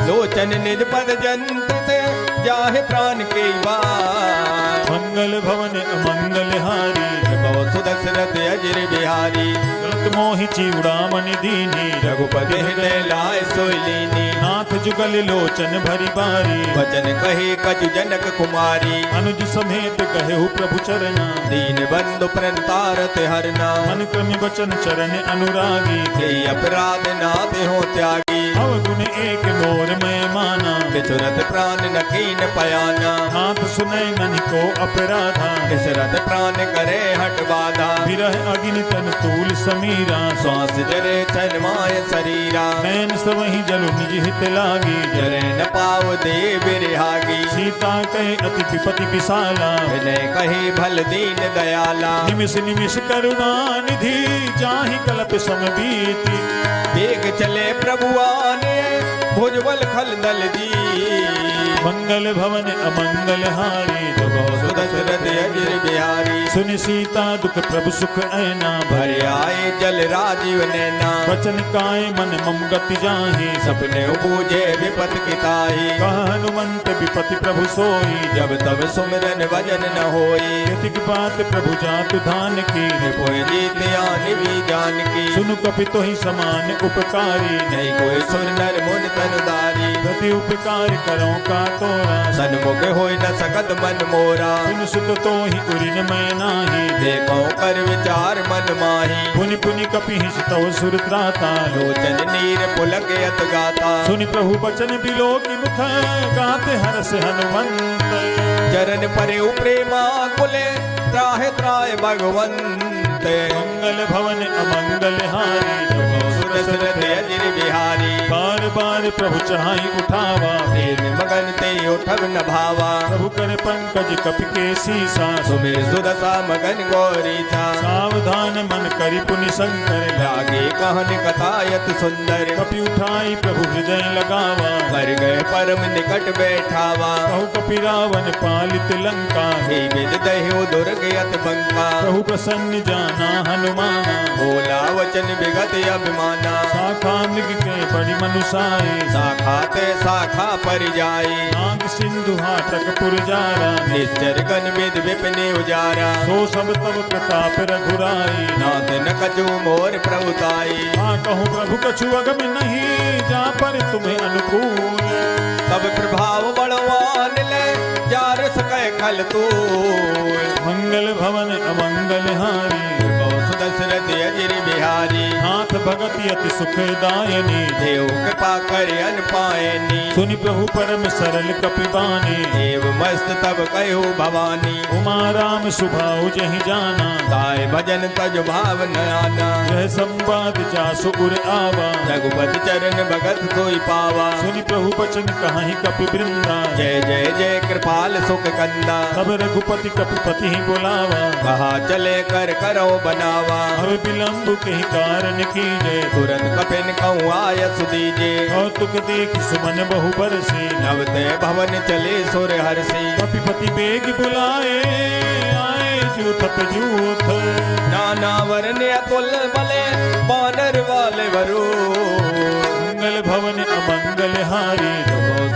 लोचन निज पद जंत्र ते जाहे प्राण के बार मंगल भवन अमंगल हारी बहु सुदशरथ अजिर बिहारी गलत मोहि चूड़ामणि दीनी रघुपति हृदय लाय सोइलीनी नाथ जुगल लोचन भरी बारी वचन कहे कछु जनक कुमारी अनुज समेत कहु प्रभु चरना दीन बंधु प्रणतारत हरना मन क्रम वचन चरण अनुरागी के अपराध नाथ हो त्यागी अवगुण एक मोर में माना बिचुरत प्राण न कीन पयाना नाथ सुनय ननि को अपराधा बिचुरत प्राण करे घट बाधा विरह अग्नि तन तूल समीरा श्वास जरे छन माय शरीरा नैन सबहि जलु निज हित लागी जरे न पाव दे बिरहागी सीता कहे अति विपति विशाला विनय कही भल दीन दयाला निमिष निमिष करुणा निधि जाहि कल्प समबीति वेग चले प्रभुआने भुजबल खल दल दी मंगल भवन अमंगल हारी सुदशरथ अजिर बिहारी सुन सीता दुख प्रभु सुख ऐना भर आए जल राजीव नैना वचन काय मन मम गति जाहि सपने बूझे विपत किताई कह हनुमंत विपति प्रभु सोई जब तब सुमिरन वजन न होई यतिक बात प्रभु जातु धान की कोई जीत आन भी जान की सुनु कपि तोहि समान उपकारी नहीं कोई सुर नर मुन तनुदारी प्रति उपकार करो का तोरा सन्मुख होई न सकत मन मोरा सुन सुत तोहि उरिन मैं नाही देखो कर विचार मन माही पुनि पुनि कपि हिस तव सुर त्राता लोचन नीर पुलक यत गाता सुनि प्रभु बचन बिलो की मुख गाते हरस हनुमंत चरण परे प्रेमा कुले त्राहे त्राय भगवंत मंगल भवन अमंगल हारी सुदशरथ अजिर बिहारी बार बार प्रभु चाहि उठावा प्रेम मगन ते उठब न भावा प्रभु कर पंकज कपि के सीसा सुमिर सुदशा मगन गौरी था सावधान मन करि पुनि शंकर लागे कहन कथायत सुंदर कपि उठाई प्रभु हृदय लगावा कर गए परम निकट बैठावा कहु कपि रावण पालित लंका हे विद दह्यो दुर्गयत बंका प्रभु प्रसन्न जाना हनुमाना बोला वचन विगत अभिमाना शाखा मृग के बड़ी मनुषाए शाखा ते शाखा पर जाई नाग सिंधु हाटक पुरजारा निश्चर गन विद विपिन उजारा सो सब तब प्रताप रघुराई नाथ न कछु मोर प्रभुताई हाँ कहूँ प्रभु कछु अगम नहीं जा पर तुम्हें अनुकूल तब प्रभाव बड़वान ले जार सकै खल तू मंगल भवन अमंगल हारी दशरथ अजिर बिहारी नाथ भगति अति सुखदायनी देव कृपा कर अन पायनी सुनि प्रभु परम सरल कपिबानी देव मस्त तब कहो भवानी उमा राम सुभाउ जहि जाना गाय भजन तज भाव न आना यह संवाद जासु उर आवा रघुपति चरण भगत सोई पावा सुनि प्रभु बचन कहाहि कपि वृंदा जय जय जय कृपाल सुख कंदा तब रघुपति कपिपति ही बुलावा कहा चले कर करो बनावा अब विलंब कही कारण की जय तुरंत कपिन कहूँ आय सुदीजे कौतुक देख सुमन बहु बरसी नवते भवन चले सुर हर्षि कपिपति बेग बुलाए आए जूथप जूथ नाना वरने अतुल बले बानर वाले वरो मंगल भवन अमंगल हारी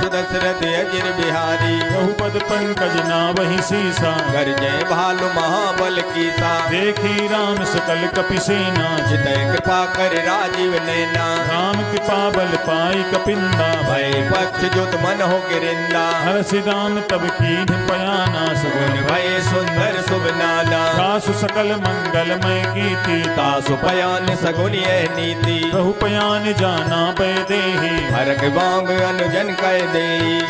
सुदशरथ अजिर बिहारी बहुपद पंकज नावहि सीसा कर जय भालु महाबल कीसा देखी राम सकल कपि सेना जितय कृपा कर राजीव नैना राम कृपा बल पाई कपिंदा भय पक्ष जुत मन हो गिरिंदा हर्षि राम तब कीन पयाना गुण सगुन भय सुंदर शुभ नाना सासु सकल मंगलमय कीर्ति तासु पयान सगुन यह नीति प्रभु पयान जाना पै देहि हरक बांग अनुजन कह दे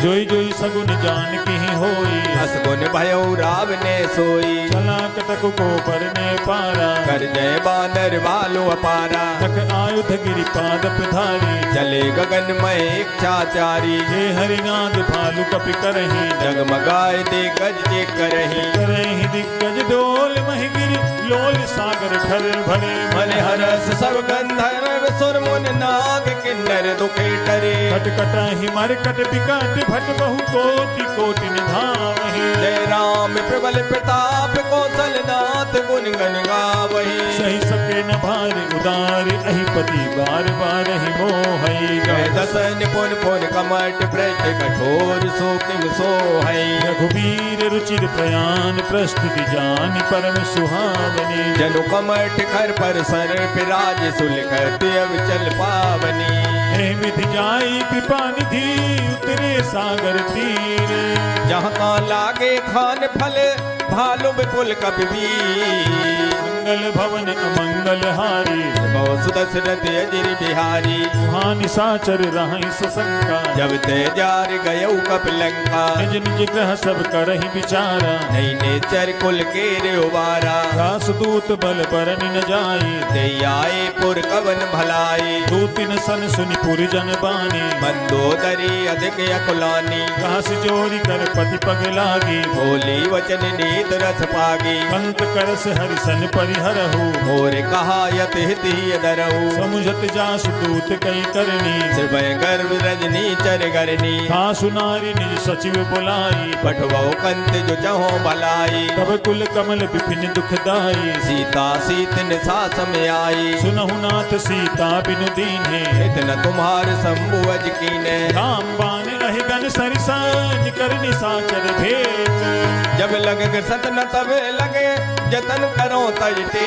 जोई जोई सगुन जान की होई असगुन भयो राव ने सोई चला कटक को परने पारा कर जय बानर भालु अपारा तक आयुध गिरि पाद धारी चले गगन में इच्छाचारी जे हरिनाद भालु कपि करही जगमगाए दे गज जे करही करही दिग्गज डोल महिगिरि लोल सागर ठर भरे मन हरस सब गंधर्व सुर मुन नाग किन्नर दुखे टरे कटकटहि मरकट बिकट भट बहु कोटि कोटि निधावहि जय राम प्रबल प्रताप कौशल नाथ गुण गन गावही सही सके न भार उदार अहिपति बार बार ही मोहई कह दसन पुन पुन कमट पृष्ठ कठोर सो किम सोहई रघुवीर रुचिर प्रयाण प्रस्तुति जान परम सुहावनी जनु कमठ खर पर सर पिराज सुलखत अब चल पावनी हे विधि जाई कृपा निधि उतरे सागर तीर जहाँ का लागे खान फल भालु विपुल कपि मंगल भवन अमंगल हारी जब सुदशरथ अजिर बिहारी वहाँ निशाचर रहि सशंका जब ते जार गयऊ कपिलंका निज निज ग्रह सब करहि विचारा नहीं नेचर कुल के रे उबारा दास दूत बल बरन न जाई ते आए पुर कवन भलाई दूतिन सन सुनि पुर जन बानी मंदोदरी अधिक अकुलानी घास जोरी कर पति पग लागी बोली वचन नीत रस पागी कंत करस हरिसन परिहरहु मोर कहा यत हित ही दरऊ समुझत जासु दूत कई करनी श्रवय गर्भ रजनी चर गरनी खासु नारी निज सचिव बुलाई पठवो कंत जो चहो भलाई तब कुल कमल विपिन दुखदाई सीता सीतन सास में आई सुनहु नाथ सीता बिनु दीन्हे इतना तुम्हार संबुअज कीने राम बान अहिगन सरिसान कर निशाचर भेद जब लगे सतन तब लगे जतन करो तजते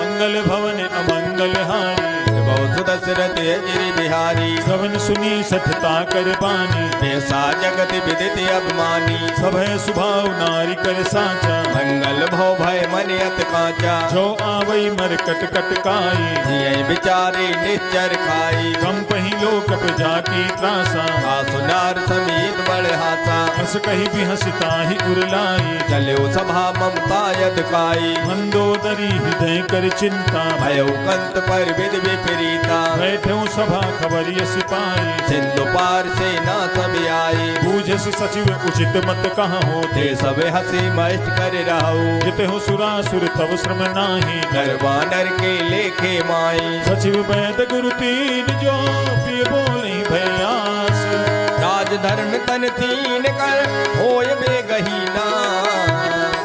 मंगल भवन अमंगल हारी बहुत सुदशरथ अजिर बिहारी श्रवण सुनी सठता कर बानी ऐसा जगत विदित अभिमानी सभय सुभाव नारी कर साचा मंगल भव भय मन अत कांचा जो आवई मर कट कट काई जिय बिचारे निश्चर खाई कम पही लोक पे जाकी त्रासा सुनार समीत बड़ हासा हस कही भी हंसता ही उरलाई चलो सभा ममता यद काई मंदोदरी हृदय कर चिंता भयो कंत पर विद विपरीता बैठे सभा खबरिय सिपाही सिंधु पार से ना सब आई बूझस सचिव उचित मत कहाँ ते होते सब हसी मस्त कर रहू जिते हो सुरासुर तब श्रम नाही नरवानर के लेखे माई सचिव वैद गुरु तीन जो पिय बोले भयास राज धर्म तन तीन कर होय बेगहीना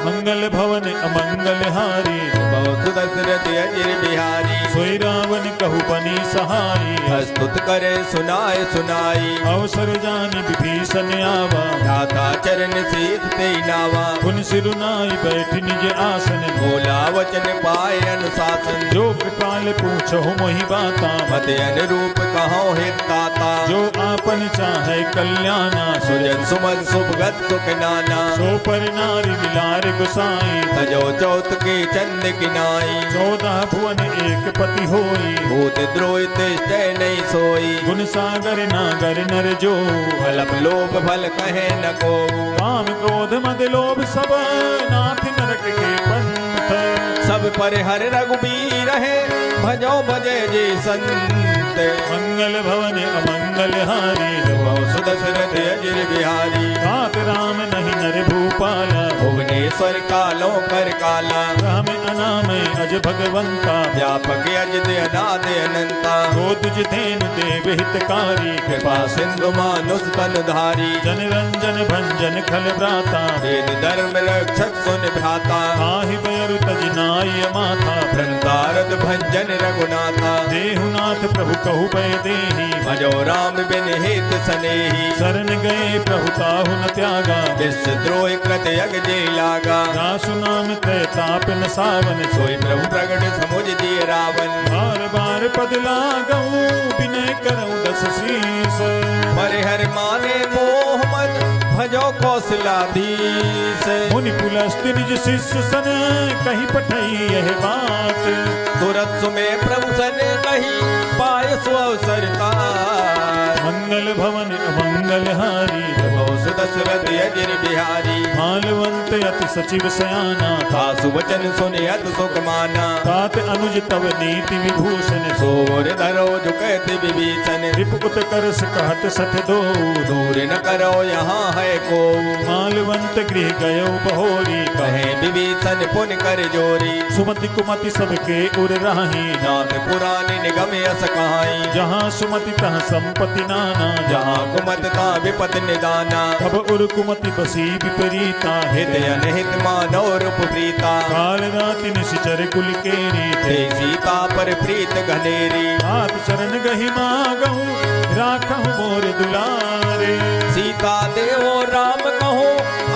मंगल भवन अमंगल हारी बहुत सुदशरथ अजिर बिहारी सोई रावण कहु बनी सहाई स्तुत करे सुनाए सुनाई अवसर जानि विभीषण आवा दाता चरण शीत ते नावा पुन सिरुनाई बैठ निज आसन बोला वचन पाए अनुशासन जो कृपाल पूछो मोहि बाता मत अनुरूप कहो हित दाता जो आपन चाहे कल्याणा सुजन सुमन सुभगत सुख नाना सो पर नारी मिलार गुसाई तजो चौथ के चंद किनाई 14 भुवन एक पति होई भूत द्रोहित जय नहीं सोई गुण सागर नागर नर जो फलप लोभ फल कहे न को काम क्रोध मद लोभ सब नाथ नरक के पंथ सब पर हर रघुबीर है भजो भजे जी संत मंगल भवन अमंगल हारी बहु सुदशरथ अजिर बिहारी तात राम नहीं नर भूपाला भुवनेश्वर कालो कर काला राम अनामय अज भगवंता व्यापक अज दे अनाद अनंता जो तुझ तेन देव हितकारी कृपा सिंधु मानुष तन धारी जन रंजन भंजन खल भ्राता वेद धर्म रक्षक सुन भ्राता आहि बैरु तज नाय माथा भ्रंतारद भंजन रघुनाथा देहुनाथ प्रभु कहु भय देहि भजो राम बिन हित सनेही शरण गए प्रभु ताहु न त्यागा विश्व द्रोह कृत यग जे लागा दासु नाम तय ताप न सावन सोई प्रभु प्रगट समुझ दिए रावण बार बार पद लागऊ विनय करऊँ दस शीस पर हर माने मोह मद भजो कौशलाधीश मुनि पुलस्त्य निज शिष्य सन कहीं पठई यह बात तुरत सुमे प्रभु सन कही पाय सो अवसर मंगल भवन अमंगल हारी बहु सुदशरथ अजिर बिहारी मालवंत अति सचिव सयाना तासु वचन सुने अत सुख माना तात अनुज तव नीति विभूषण सोर धरो झुकत विभीषण रिपुत करस कहत सठ दो दूर न करो यहाँ है को मालवंत गृह गयो बहोरी कहे विभीषण पुन कर जोरी सुमति कुमति सबके उर राही नाथ पुराण निगम यस कहाई जहाँ सुमति तहाँ संपत्ति नाना जहाँ कुमत का विपत निदाना तब उर कुमति बसी विपरीता हित अनहित मानव रूप प्रीता काल राति निशिचर कुल केरी ते सीता पर प्रीत घनेरी हाथ चरण गहि मागहु राखहु मोर दुलारे सीता देवो राम कहो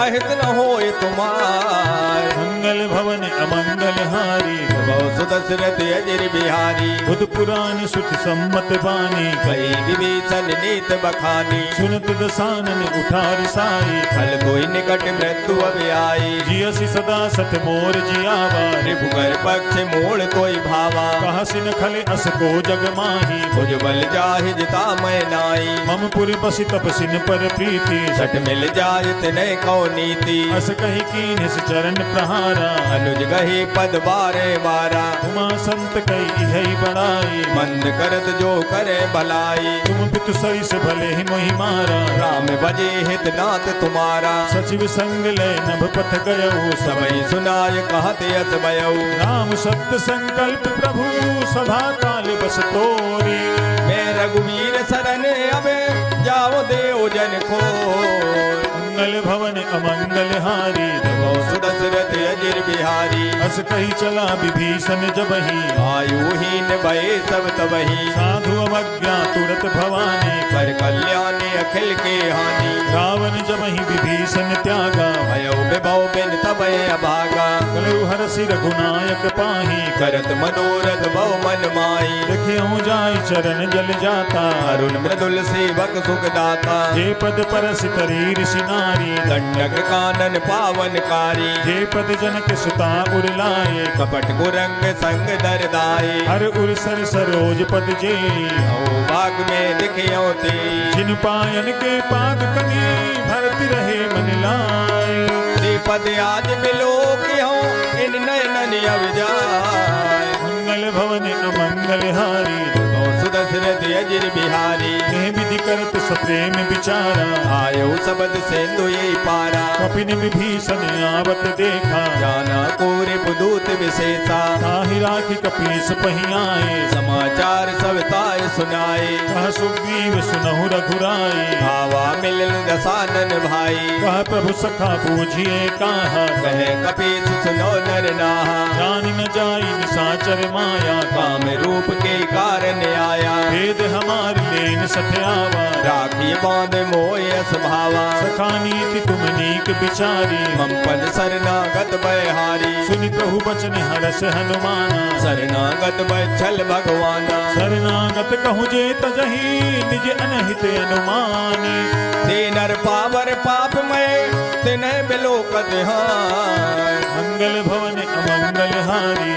अहित न होय तुम्हार मंगल भवन अमंगल हारी बहु सुदशरथ अजिर बिहारी बुध पुराण सुख सम्मत बानी कई विभीषण नीत बखानी सुनत दसानन उठार साई फल कोई निकट मृत्यु अभी आई जियसि सदा सत मोर जियावा रिपुकर पक्ष मोड़ कोई भावा कहसिन खले अस को जग माही भुज बल जाहि जिता मैं नाई मम पुर बसि तपसिन पर प्रीति सट मिल जाय तिने कौ नीति अस कही कीन्हिस चरण प्रहारा अनुज गही पद बारे बारा उमा संत कई इहै बड़ाई मंद करत जो करे भलाई तुम पितु सरिस भले ही मोहि मारा राम बजे हित नाथ तुम्हारा सचिव संग लय नभ पथ गयऊ सबई सुनाय कहत यस भयऊ राम सत्य संकल्प प्रभु सभा काल बस तोरी मैं रघुवीर शरण अबे जाओ देव जन को मंगल भवन अमंगल हारी सुदशरथ अजिर बिहारी अस कही चला विभीषण जबहि आयुहीन भये सब तबही साधु अवज्ञा तुरत भवानी कर कल्याणी अखिल के हानि रावण जबहि विभीषण त्यागा भयो विभव बिन तबय अभागा कलु हरसि रघुनायक पाही करत मनोरथ भव मन माई देखियो जाय चरण जल जाता अरुण मृदुल सेवक सुख दाता जे पद परस तरीर सिनारी दंडक कानन पावनकारी जे पद जनक सुता उरलाए कपट कुरंग संग दरदाई हर उर सर सरोज पद जे ओ बाग में दिखियो ते जिन पायन के पाद कनी भरती रहे मन लाए पद आज मिलो क्यों इन नयनन अवजाय मंगल भवन अमंगल हारी सुदशरथ अजिर बिहारी कह विधि करत सप्रेम विचारा आयो सबद सेंदु ये पारा कपिन विभीषण आवत देखा जाना कोरे पुदूत विशेषा ताहि राखी कपीस पहियाए समाचार सब ताय सुनाए कह सुग्रीव सुनहु रघुराई भावा मिलन दसानन भाई कह प्रभु सखा बूझिए कहा कहे कपीस सुनो नर नाहा जान न जाई निशाचर माया काम रूप के कारण आया भेद हमारी लेन सत्यावा राखी बांध मोयस भावा सखा नीति तुम नीक बिचारी मंपन शरणागत बहारी सुनि प्रभु बचन हरस हनुमाना शरणागत बच्छल भगवाना शरणागत कहु जे तजहि निज अनहित अनुमानी ते नर पावर पाप में तिन्ह बिलोकत हाय मंगल भवन अमंगल हारी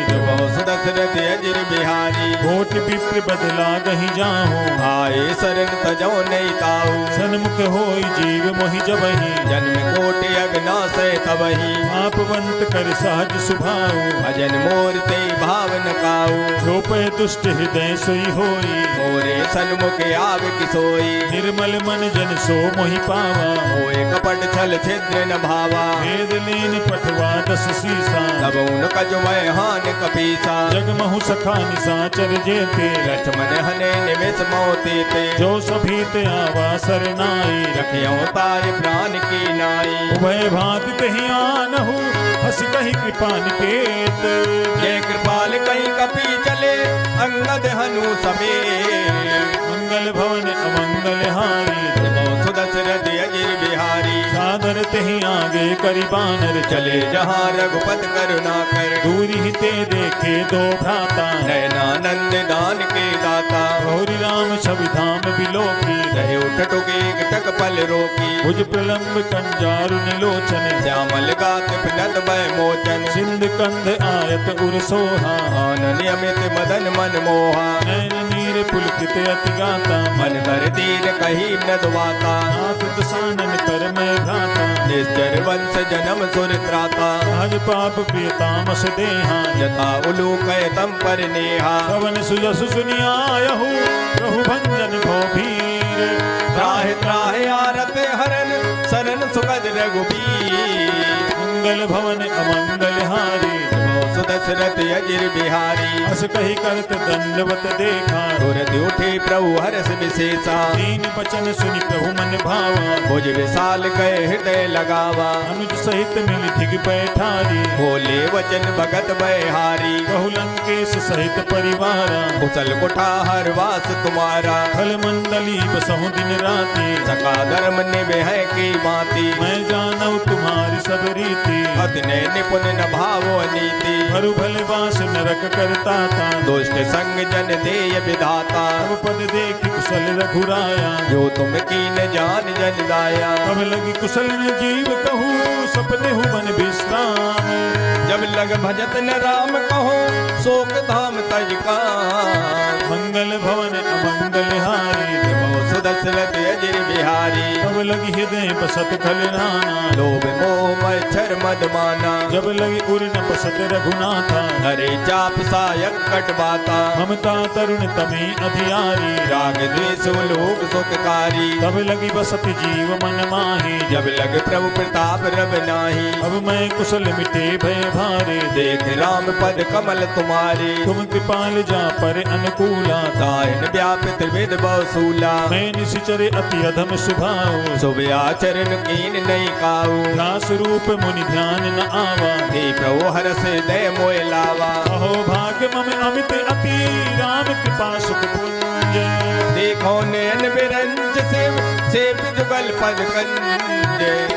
सुदशरथ अजिर बिहारी कोट विप्र बदला गहि जाहू आए शरण तजो नहीं ताऊ सन्मुख होई जीव मोहि जबहि जन्म कोटि अग्ना से तबही पापवंत कर सहज सुभाऊ भजन मोर ते भावन काऊ छोपय दुष्ट हृदय सोई होई मोरे सन्मुख आव किसोई निर्मल मन जन सो मोहि पावा होए कपट छल छिद्र न भावा वेद लीन पठवा दस सीसा तब उन कजमय हान कपीसा जगमहु सखा निशाचर जेते लक्ष्मण हने निमिष मोती ते जो सभी ते आवा सरनाई रखियो तार प्राण की नाई उभय भांति तहि आनहु हस कहि कृपा निकेत ये कृपाल कहीं कपी चले अंगद हनु समेत मंगल भवन अमंगल हारी सुदशरथ अजिर बिहारी सादर तहि आगे करि बानर चले जहाँ रघुपत करुणा कर दूरी ही ते देखे दो भ्राता नयनानंद दान के दाता गौरी राम छवि धाम बिलोकी रहे उठ टुके टक पल रोकी भुज प्रलंब कंजारु निलोचन श्यामल गात पिनत भय मोचन सिंध कंध आयत उर सोहा आनन अमित मदन मन मोहा नैन नीर पुलकित अति गाता मन कर दीन कही नदवाता नाथ दसानन कर मैं भ्राता निश्चर वंश जन्म सुर त्राता सहज पाप प्रियतामस देहा यथा उलूक तम पर नेहा पवन सुजसु सुनियायहु प्रभु भंजन भो भीर त्राहि त्राहि आरत हरन शरण सुखद रघुबीर मंगल भवन अमंगल हारी दशरथ अजिर बिहारी। अस कही करत दंडवत देखा, तुरत उठे प्रभु हर्ष विशेषा। दीन बचन सुनि प्रभु मन भावा, भुज विशाल गए हृदय लगावा। अनुज सहित मिल धिग पैठारी, बोले वचन भगत बहारी। कहु लंकेश सहित परिवारा, कुशल कुठार वास तुम्हारा। खल मंडली बसहु दिन राति, सका धर्म निभे है की बाती। मैं जानऊ तुम्हारी सब रीति, अति ने निपुण न भावो नीति। हरु भले वास नरक करता था, दुष्ट संग जन देय विधाता। अब पद देखि कुशल रघुराया, जो तुम कीन जान जन दाया। अब लगी कुशल न जीव कहूँ, सपने हूँ मन विश्राम। जब लग भजत न राम कहो, शोक धाम तज कान। मंगल भवन अमंगल हारी, सुदशरथ अजिर बिहारी। तब लगी हृदय बसत खल नाना, लोभ मोह मच्छर मद माना। जब लगी उर न बसत रघुनाथा, हरे चाप सायक कटवाता। ममता तरुण तमे अधियारी, राग द्वेष लोक सुखकारी। तब लगी बसत जीव मन माही, जब लग प्रभु प्रताप रब नाही। अब मैं कुशल मिटे भय भारे, देख राम पद कमल तुम्हारे। तुम कृपाल जा पर अनुकूला, दायन व्यापित विद बहुसूला। मैं निशिचरे अति अधम सुभाओ, शुभ आचरण कीन नहीं काऊ। दास रूप मुनि ध्यान न आवा, हे प्रभु हरस दय मोय लावा। अहो भाग्य मम अमित अति, राम कृपा सुख पुंज। देखो नयन बिरंज से जुगल पद कंज।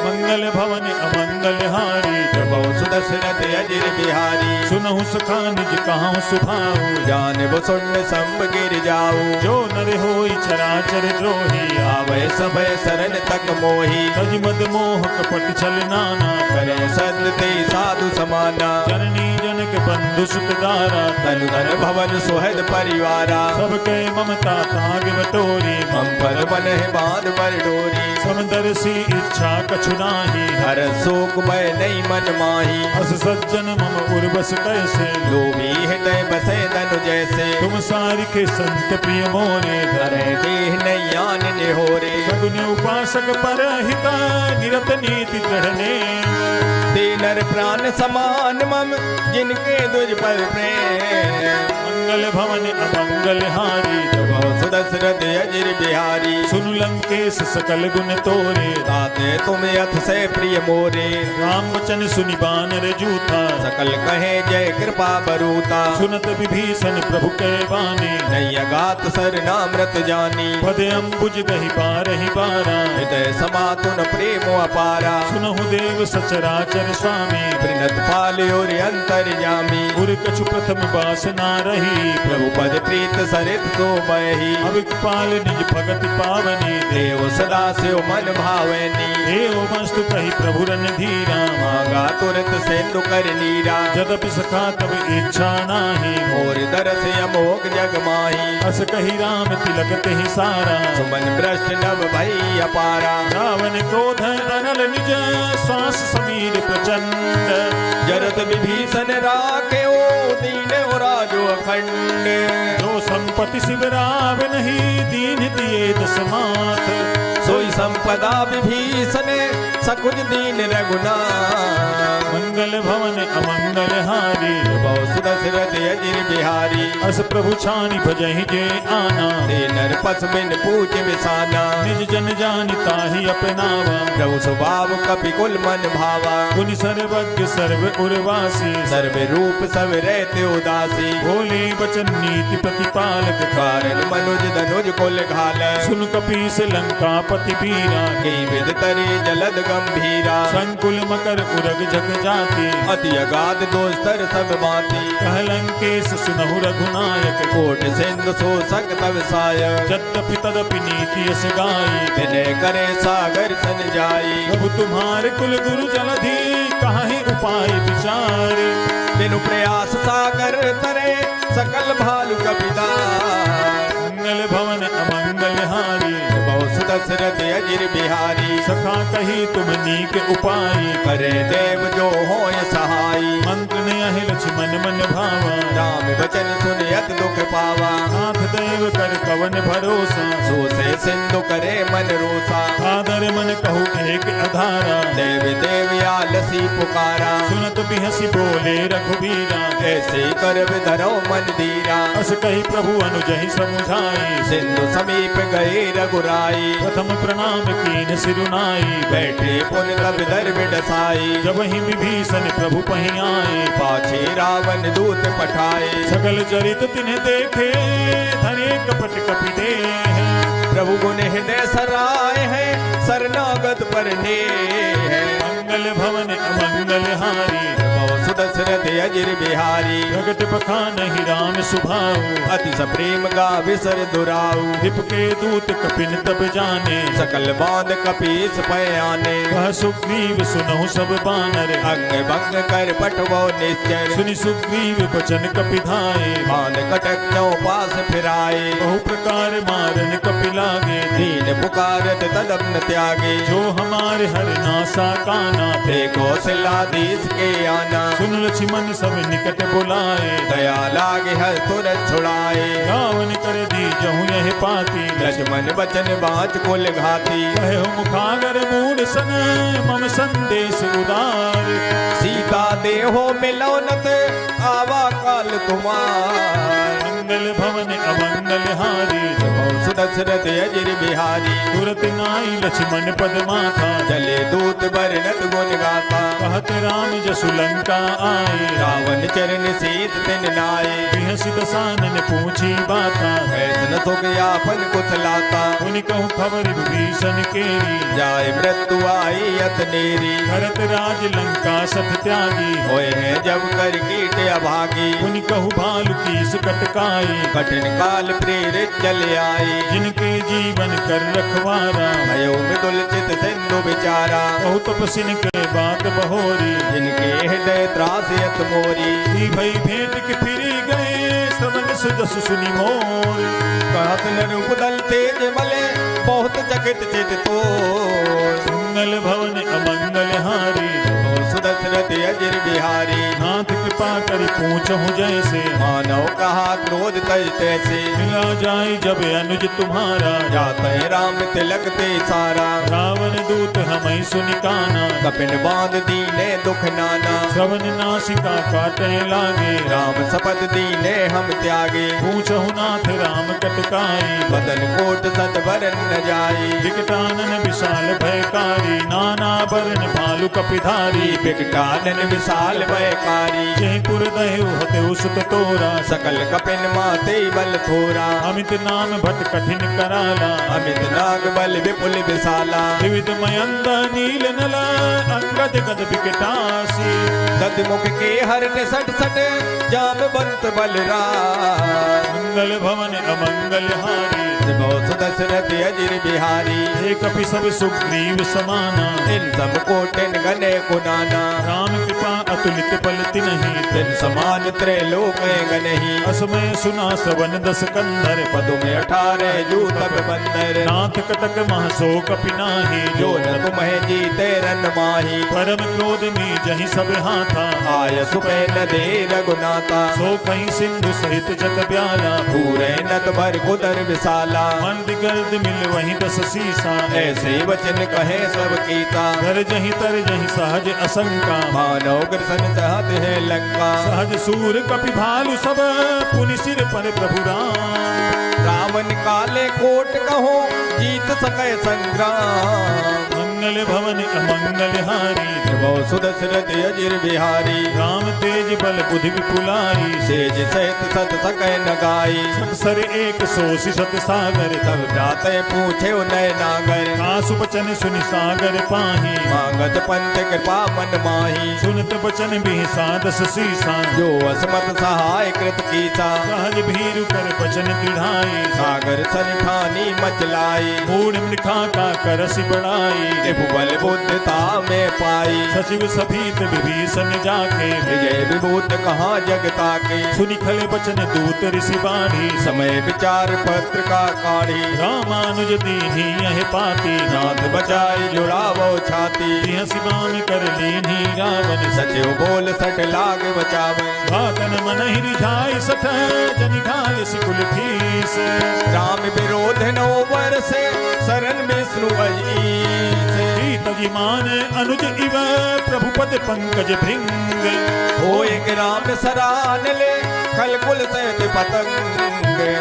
मंगल भवन अमंगल हारी, प्रभु सुदशरथ अजिर बिहारी। सुनहु सखा निज कहां सुभाऊ, जान सुन संब गिर जाऊ। जो नर होई चराचर द्रोही, आवे सभय शरण तक मोही। तज मद मोह कपट छल नाना, करे सत ते साधु समाना। जननी जनक बंधु सुत दारा, तनु धन भवन सुहद परिवारा। सब के ममता ताग बटोरी, हम पर बन है बांध पर डोरी। समदर्शी इच्छा कछु नाही, हर शोक भय नहीं मन माही। अस सज्जन मम उर्वस कैसे, लोभी हृदय बसे धनु जैसे। तुम सारिखे संत प्रिय मोरे, धरे देह नहीं आन निहोरे। सगुन उपासक पर हिता, निरत नीति दृढ़ने। ते नर प्राण समान मम, जिनके दुज पर प्रेम। मंगल भवन अमंगल हारी, सुदशरथ अजिर बिहारी। सुन लंकेश सकल गुण तोरे, ताते तुम अथ से प्रिय मोरे। राम वचन सुनि बानर जूथा, सकल कहे जय कृपा बरूता। सुनत विभीषण प्रभु के बानी, नहीं अगात सर नामृत जानी। पद अम्बुज गहि बारहि बारा, हृदय समातुन प्रेम अपारा। सुनहु देव सचराचर स्वामी, प्रिनत पाल और अंतर जामी। उर कछु प्रथम वासना रही, प्रभु पद प्रीत सरित सो बही। अब कृपाल निज भगति पावनी, देव सदा से मन भावनी। देव मस्तु कही प्रभु रन धीरा, मांगा तुरंत सेंदु कर नीरा। जदपि सखा तब इच्छा नाही, और दरस अमोघ जग माही। अस कही राम तिलक तेहि सारा, सुमन भ्रष्ट नभ भई अपारा। रावण क्रोध अनल निज, श्वास समीर प्रचंड। जरत विभीषण राखे ओ दीन और राजो अखंड। जो संपत्ति शिवराव नहीं, दीन दिए दस माथ। सोई संपदा विभीषण, सकुज दीन रघुनाथ। मंगल भवन अमंगल हारी, बहु सुदशरथ अजिर बिहारी। अस प्रभु छानि भजहि जे आना, ते नर पस बिन पूज विसाना। निज जन जानि ताहि अपनावा, प्रभु स्वभाव कपि कुल मन भावा। गुनि सर्वज्ञ सर्व उर्वासी, सर्व रूप सब रहते उदासी। भोले बचन नीति प्रतिपालक, कारण मनुज धनुज कुल घाल। सुन कपीस लंकापति बीरा, के विद तरे जलद गंभीरा। संकुल मकर उरग जग जाति, अति अगाध दोस्तर सब बाती। कह लंकेश सुनहु रघुनायक, कोट सिंधु शोषक तव साय। यद्यपि तदपि नीति यस गाई, विनय करे सागर सन जाई। प्रभु तुम्हारे कुल गुरु जलधि, काहि उपाय विचारे। बिनु प्रयास सागर तरे, सकल भालु कपिदार। मंगल भवन अमंगल हारी, बहु सुदशरथ अजिर बिहारी। सखा कही तुम नीक उपाय, करे देव जो होय सहाई। मंत्र ने अहि लक्ष्मण मन भावा। राम वचन सुनियत दुख पावा। नाथ देव कर कवन भरोसा, सो से सिंधु करे मन रोसा, आदर मन कहू एक अधारा, देव देव आलसी पुकारा, सुनत बिहसी बोले रघुबीरा, ऐसे कर धरो मन धीरा, अस कही प्रभु अनुजहि समुझाई, सिंधु समीप गए रघुराई, प्रथम प्रणाम कीन सिरुनाई, बैठे पुन तब दर बिडसाई, जब ही विभीषण प्रभु पही आए, पाछे रावण दूत पठाए, सकल चरित तिन्ह देखे, धरे कपट कपि देह, प्रभु गुण हृदय सराय है, शरणागत पर ने है, मंगल भवन अमंगल हारी, सुदशरथ अजिर बिहारी, जगत बखानहि राम सुभाऊ, अति सप्रेम गावि सर दुराऊ, हिप के दूत कपिन तब जाने, सकल बांध कपीस पयाने, वह सुग्रीव सुनहु सब बानर, अंग भंग कर पटवो निश्चर, सुनि सुग्रीव बचन कपि धाये, मान कटक नौ पास फिराए, बहु प्रकार मारन कपि लागे, दीन पुकारत तदप न त्यागे, जो हमारे हर नासा काना, थे कौशलाधीश के आना, सुन लक्ष्मण सब निकट बुलाए, दया लागे हर तुरंत छुड़ाए, रावण कर दी जहु यह पाती, लक्ष्मण बचन बाँच कुल घाती, कहो मुखागर मूढ़ सन मम संदेश उदार, सीता देहो मिलौनत आवा काल तुम्हार, मंगल भवन अमंगल हारी, सुदशरथ अजिर बिहारी, तुरत नाई लक्ष्मण पद माथा, चले दूत बरनत गुण गाथा, कहत राम जसु लंका आए, रावण चरण सीत तिन नाये, बिहसि दसानन पूछी बाता, ऐसन सुख यापन कुशलाता, उन कहूँ खबर विभीषण केरी, जाय मृत्यु आई अतनेरी, भरत राज लंका सत त्यागी, होए हैं जब कर कीट अभागी, उन कहूँ भालु कीस कटकाई, कठिन काल प्रेरित चले आए, जिनके जीवन कर रखवारा, भयो मृदुल चित सिंधु विचारा, बहु तपसिन के बात बहोरी, जिनके हृदय त्रासयत मोरी, श्री भई भेंट के फिरी गए, श्रवण सुजस सुनि मोर, कहत नर उदल तेज मले, बहुत चकित चित तोर, मंगल भवन अमंगल हारी, सुदशरथ अजिर बिहारी, नाथ कृपा करि पूछहु जैसे, मानव कहा क्रोध तज तैसे, मिला जाय जब अनुज तुम्हारा, जाते राम तिलक ते सारा, रावण दूत हमें सुनि काना, कपिन बांध दीने दुख नाना, श्रवण नासिका काटे लागे, राम शपथ दीने हम त्यागे, पूछहु नाथ राम कटकाई, बदन कोट सत बरन न जाई, विकटानन विशाल भयकारी, नाना बरन भालु कपिधारी, विकटानन विशाल भयकारी, जय पुर दहु हतेउ सुत तोरा, सकल कपिन माते बल थोरा, अमित नाम भट कठिन कराला, अमित नाग बल विपुल विशाला, विविध मयंद नील नल अंगद गद विकटासी, दद मुख के हरट सट सट जामवंत बलराम, मंगल भवन अमंगल हारी, सुदशरथ अजिर बिहारी, हे कपि सब सुग्रीव समाना, इन सब कोटिन गने कुनाना, राम कृपा अतुलित बल तिनहि, तिन समान त्रैलोक गनहि, असमय सुना श्रवण दस कंधर, पदु में 18 जूतक बंदर, नाथ कटक महसो कपि नाही, जो न तुम्हें जीते रन माही, परम क्रोध में जहि सब हाथा, आय सुपे न दे रघुनाथा, सो कहीं सिंधु सहित जग ब्याला, पूरे नत भर कुदर विशाला, मंद गर्द मिल वहीं दस सीसा, ऐसे वचन कहे सब कीता, घर जहीं तर जहीं सहज असंका, मानव ग्रसन चाहत है लंका, सहज सूर कपि भालु सब पुनि सिर पर प्रभु राम, रावण काले कोट कहो जीत सके संग्राम, मंगल भवन अमंगल हारी, सुदशरथ अजिर बिहारी, राम तेज बल बुद्धि विपुलाई, सेज सहित सत सकै न गाई, सत सर एक सोसी सत सागर, तब जाते पूछे उनय नागर, कासु बचन सुनि सागर पाही, मांगत पंथ कृपा मन माही, सुनत बचन बिहसा दस सीसा, जो असमत सहाय कृत कीसा, सहज भीरु कर बचन दृढ़ाई, सागर सन ठानी मचलाई, मूढ़ मृखा का करसि बढ़ाई, भुवल बुद्धता में पाई। सचिव सभीत विभीषण जाके विजय विभूत कहाँ जगता के। सुनि खले बचन दूत ऋषि बाणी समय विचार पत्र का काढ़ी। रामानुज दीन्ही यह पाती नाथ बचाई जुड़ावो छाती। सिबान कर लीन्ही रावण सचिव बोल सट लाग बचावे। घातन मन ही रिझाई सठ जनि घाल सिकुल ठीस। राम विरोध नो बरसे शरण विष्णु अजीस। तजी मान अनुज इव प्रभुपद पंकज भृंग। हो एक राम सरान ले खल कुल सहित पतंग।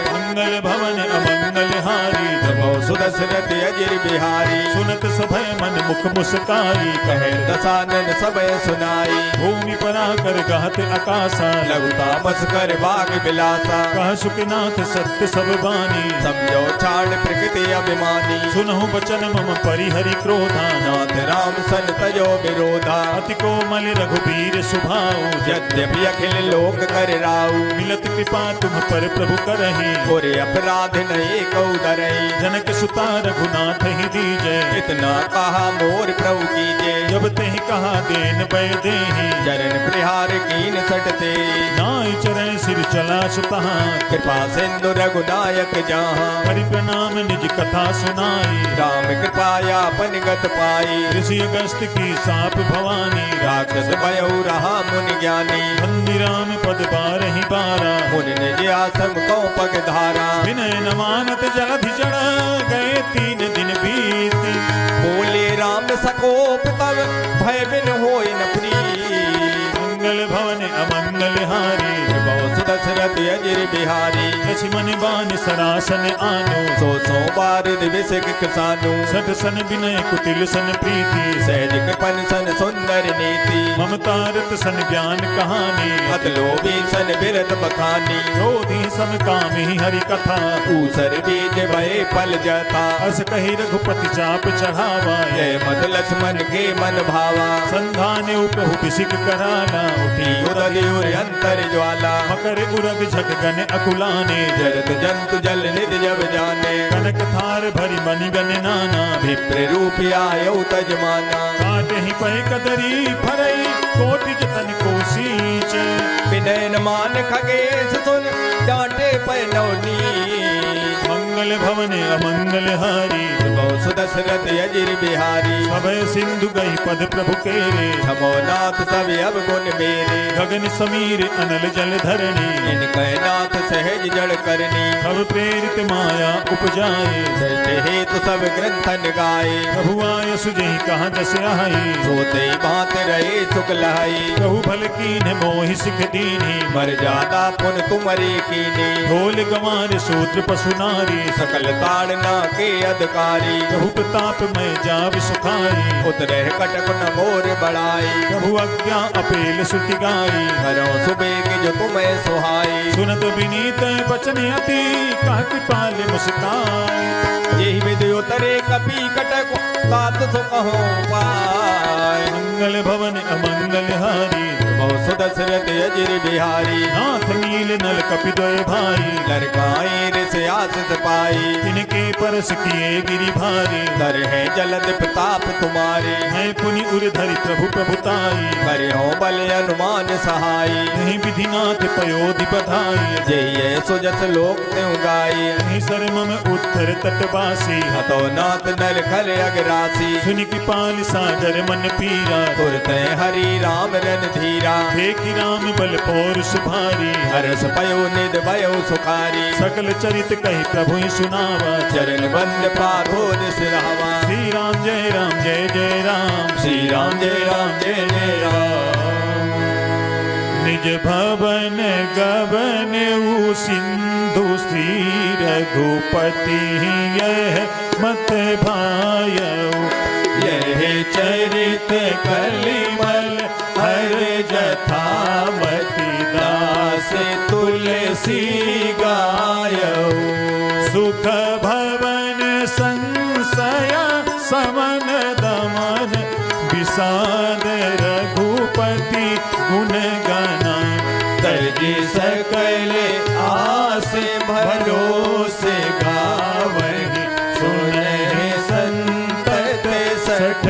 मंगल भवन अमंगल हारी जबो सुदशरथ अजिर बिहारी। सुनत सभय मन मुख मुस्काई कहे दसानन सबय सुनाई। भूमि परा कर गहत आकाशा लघुता बस कर बाग बिलासा। कह सुखनाथ सत्य सब बानी समझो छाड़ प्रकृति अभिमानी। सुनहु बचन मम परिहरि क्रोधा नाथ राम सन तजो विरोधा। अति कोमल रघुबीर सुभाऊ यद्यपि अखिल लोक कर राऊ। मिलत कृपा तुम पर प्रभु करहि और अपराध नहीं कौ डरई। जनक सुता रघुनाथ ही दीजय इतना कहा मोर प्रभु कीजे। जब तेहि कहा देन पै देहि चरण प्रहार कीन सटते। नाई चरण सिर चला सुतहा कृपा सिंधु रघुनायक जहाँ। हरि प्रणाम निज कथा सुनाई राम कृपाया अपन गत पाई। ऋषि अगस्त की साप भवानी राक्षस भयउ रहा मुनि ज्ञानी। बंदी राम पद बारहि बारा मुनि निज आसम को पग धारा। विनय न मानत जलधि चढ़ गए 3 दिन बीती। बोले राम सकोप तब भय बिन होई न प्रीति। मंगल भवन अमंगल हारी बहुत दशरथ अजिर बिहारी। लक्ष्मण बान सरासन आनो सो बार दिवसिक किसानु। सठ सन विनय कुटिल सन प्रीति सहज कृपन सन सुंदर नीति। ममता रत सन ज्ञान कहानी अत लोभी सन बिरत बखानी। क्रोधी सम कामी हरि कथा ऊसर बीज भय फल जथा। अस कही रघुपति चाप चढ़ावा जय मत लक्ष्मण के मन भावा। संधान प्रभु बिसिक कराला उठी उदय अंतर ज्वाला। मकर उरग झक गन अकुलाने जरत जंतु जल निध जब जाने। कनक थार भरी मणि गन नाना विप्र रूप आयो तजमाना। काटे ही पै कदरी फरई कोटि जतन को सींच। विनय न मान खगेश सुन डांटे पै नवनी। मंगल भवन अमंगल हारी बहुत दशरथ अजिर बिहारी। अभय सिंधु गई पद प्रभु केरे थमो नाथ सब अब गुण मेरे। गगन समीर अनल जल धरणी इनके नाथ सहज जड़ करनी। अब प्रेरित माया उपजाए सृष्टि हेतु सब ग्रंथन गाए। प्रभु आय सुजहि कहाँ दस आई सोते भात रहे सुख लहाई। प्रभु भल कीन मोहि सिख दीनी मर जादा पुन तुमरे कीने। ढोल गंवार सूत्र पशु नारी सकल ताड़ना के अधिकारी। प्रभु प्रताप में जाव सुखाई उतरे कटक न मोर बढ़ाई। प्रभु आज्ञा अपेल सुति गाई करो सुबेग जो तुम्हें सुहाई। सुनत विनीत बचन अति कह कृपाल मुस्काई। यही विधि उतरे कपि कटक तात सो कहो पाय। मंगल भवन अमंगल हारी बहुत सुदशरथ अजिर बिहारी। नाथ नील नल कपिद्वय भाई लड़काई ऋष आशीष पाई। इनके परस किए गिरि भारी कर है जलद प्रताप तुम्हारे। मैं पुनि उर धरि प्रभु प्रभुताई करे हो बल अनुमान सहाई। नहीं विधिनाथ पयोधि बधाई जय सुजस लोक त्यों गाई। नहीं सर मम उत्तर तटवासी हतो नाथ नर खल अगरासी। सुनि कृपाल सागर मन पीरा तुरते हरि राम रन धीरा। देखि राम बल पौर सुभारी हरस पयो निध भयो सुखारी। सकल चरित कही प्रभु ही सुनावा चरण बंद पाथोर सिरहवा। श्री राम जय जय राम श्री राम जय जय राम। निज भवन गवन उ सिंधु श्री रघुपति यह मत भायऊ। यह चरित कलिमल हर जथामति दास तुलसी गायऊ। सुख भवन संशय समन दमन विषाद रघुपति गुण गाना। तज सकल आस भरोसे गावहि सुनहि संतत सठ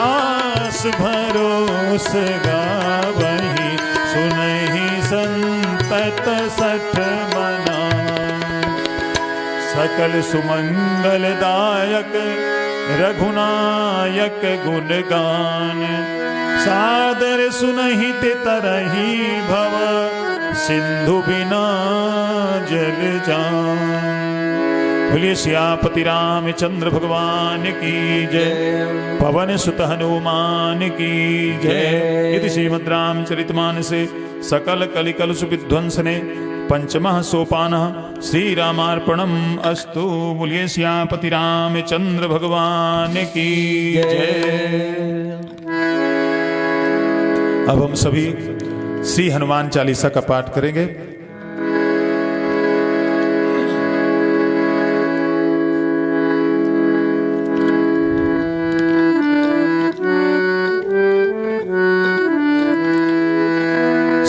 आस भरोस गावही सुनहि संतत सठ मना सकल सुमंगलदायक रघुनायक गुणगान सादर सुनहि ते तरही भव सिंधु बिना जल जान। बोलिए सियापति रामचंद्र भगवान की जय, पवन सुत हनुमान की जय। इति श्रीमद् रामचरितमानसे सकल कलिकलुष विध्वंसने पंचमः सोपानः श्री रामार्पणम् अस्तु। बोलिए सियापति रामचंद्र भगवान की जय। अब हम सभी श्री हनुमान चालीसा का पाठ करेंगे।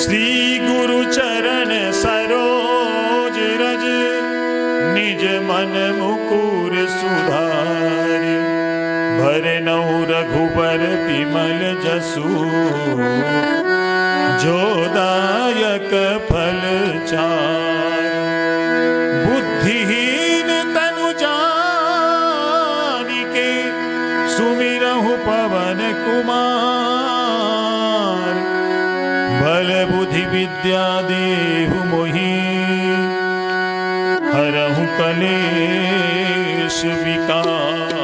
श्री गुरु चरण सरोज रज निज मन मुकुर सुधारि भरनहुँ रघुबर बिमल जसु जो दायक फल चार। बुद्धिहीन तनु जानिके सुमिरहु पवन कुमार बल बुद्धि विद्या देहु मोहि हरहु कलेश विकार।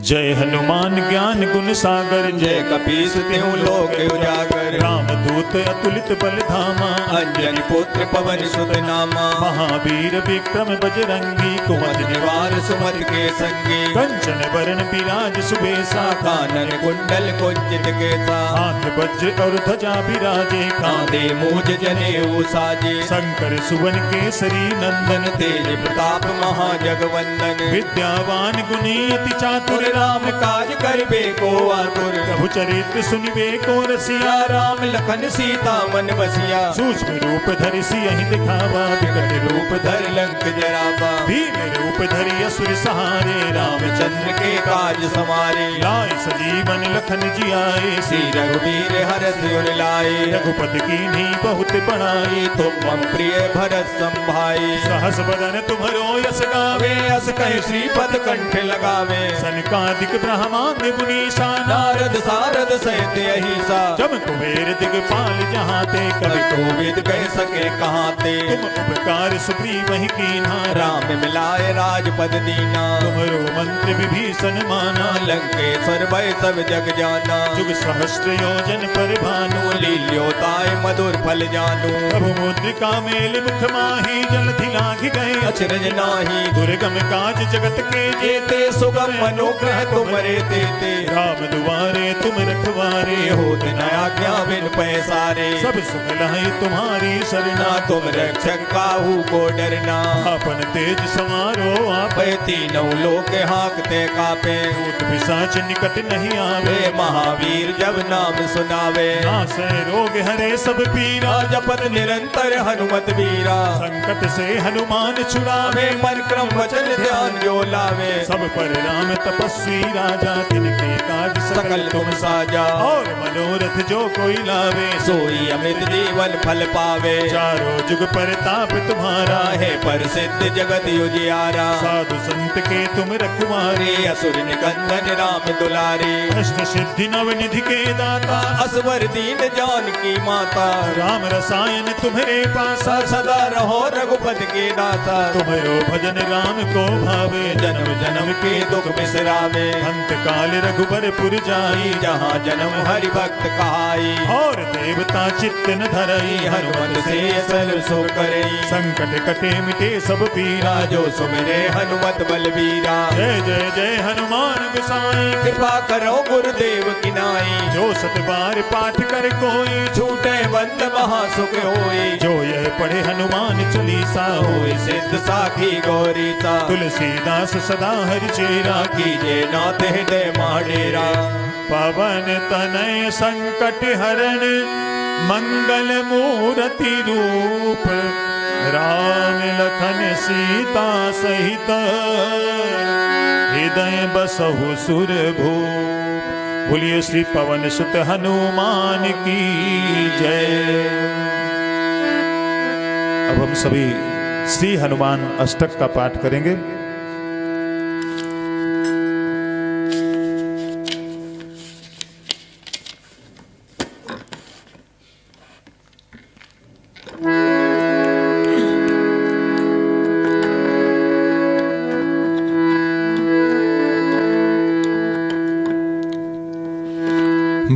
जय हनुमान ज्ञान गुण सागर जय कपीस तिहुँ लोक उजागर रामदूत अतुलित बल धामा अंजनी पुत्र पवन सुत नामा महावीर विक्रम बजरंगी कुमति निवार सुमत के संगी कंचन बरन बिराज सुबेसा कानन कुंडल कुंजित केसा हाथ वज्र और ध्वजा बिराजे कांधे मूज जनेऊ साजे शंकर सुवन केसरी नंदन तेज प्रताप महाजगवंदन विद्यावान गुणी अति चातुर राम काज करबे को आतुर प्रभु चरित्र सुनिबे को रसिया राम लखन सीता मन बसिया सूक्ष्म रूप धरि सियहि दिखावा विकट रूप धर लंक जरावा भीम रूप धरि असुर सहारे रामचंद्र के काज समारे लाए सजीवन लखन जियाए श्री रघुवीर हरष उर लाए रघुपति कीन्ही बहुत बड़ाई तुम मम प्रिय भरत संभाई सहस बदन तुम्हरो यस गावे वे अस कहि श्रीपद कंठ लगावे सनकादिक ब्रह्मांड मुनीसा नारद सारद सहित अहिसा जम कुबेर दिगपाल जहाँ ते कवि कवि कोविद कह सके कहाँ ते तुम उपकार सुग्रीव कीन्हा राम मिलाए राजपद दीना तुम्हरो मंत्र विभीषण माना लंकेश्वर भय सब जग जाना जुग सहस्त्र योजन पर भानु लील्योताय मधुर फल जानू प्रभु मुद्रिका मेल मुख माही जलधि लाघ गए अचरज नाही दुर्गम काज जगत के जेते सुगम अनुग्रह तुमरे देते राम दुआरे तुम रखवारे होत न आज्ञा बिन पैसारे सब सुख लहै तुम्हारी सरना ना तुम रक्षक काहू को डरना आपन तेज समारो आप पे तीनों लोक हाँकते कापे भूत पिशाच निकट नहीं आवे वे महावीर जब नाम सुनावे नासै रोग हरे सब पीरा जपत निरंतर हनुमत वीरा संकट से हनुमान छुड़ावे वे मन क्रम वचन ध्यान जो लावे सब पर राम तपस्वी राजा तिनके काज सकल तुम साजा और मनोरथ जो कोई लावे सोई अमित जीवन फल पावे चारों जुग परताप तुम्हारा है पर सिद्ध जगत उजियारा साधु संत के तुम रखवारे रे असुर निकंदन राम दुलारे अष्ट सिद्धि नव निधि के दाता असवर दीन जान की माता राम रसायन तुम्हारे पासा सदा रहो रघुपति के दाता तुम्हारो भजन राम को भावे जन्म जन्म के दुख बिसरावे अंत काल रघुबर पुर जाई जहाँ जन्म हरि भक्त कहाई और देवता चित्त न धरई हनुमत से सल सो करे संकट कटे मिटे सब पीरा जो सुमिरे हनुमत बलबीरा जय जय जय हनुमान गोसाई कृपा करो गुरुदेव की नाई जो सत बार पाठ कर कोई छूटे बंद महासुख होई जो यह पढ़े हनुमान चालीसा होई सिद्ध साखी गौरीता तुलसीदास सदा हरि चेरा कीजे नाथ हृदय माडेरा पावन पवन तनय संकट हरण मंगल मूर्ति रूप राम लखन सीता सहित हृदय बसहु सुरभूप। बोलिए श्री पवन सुत हनुमान की जय। अब हम सभी श्री हनुमान अष्टक का पाठ करेंगे।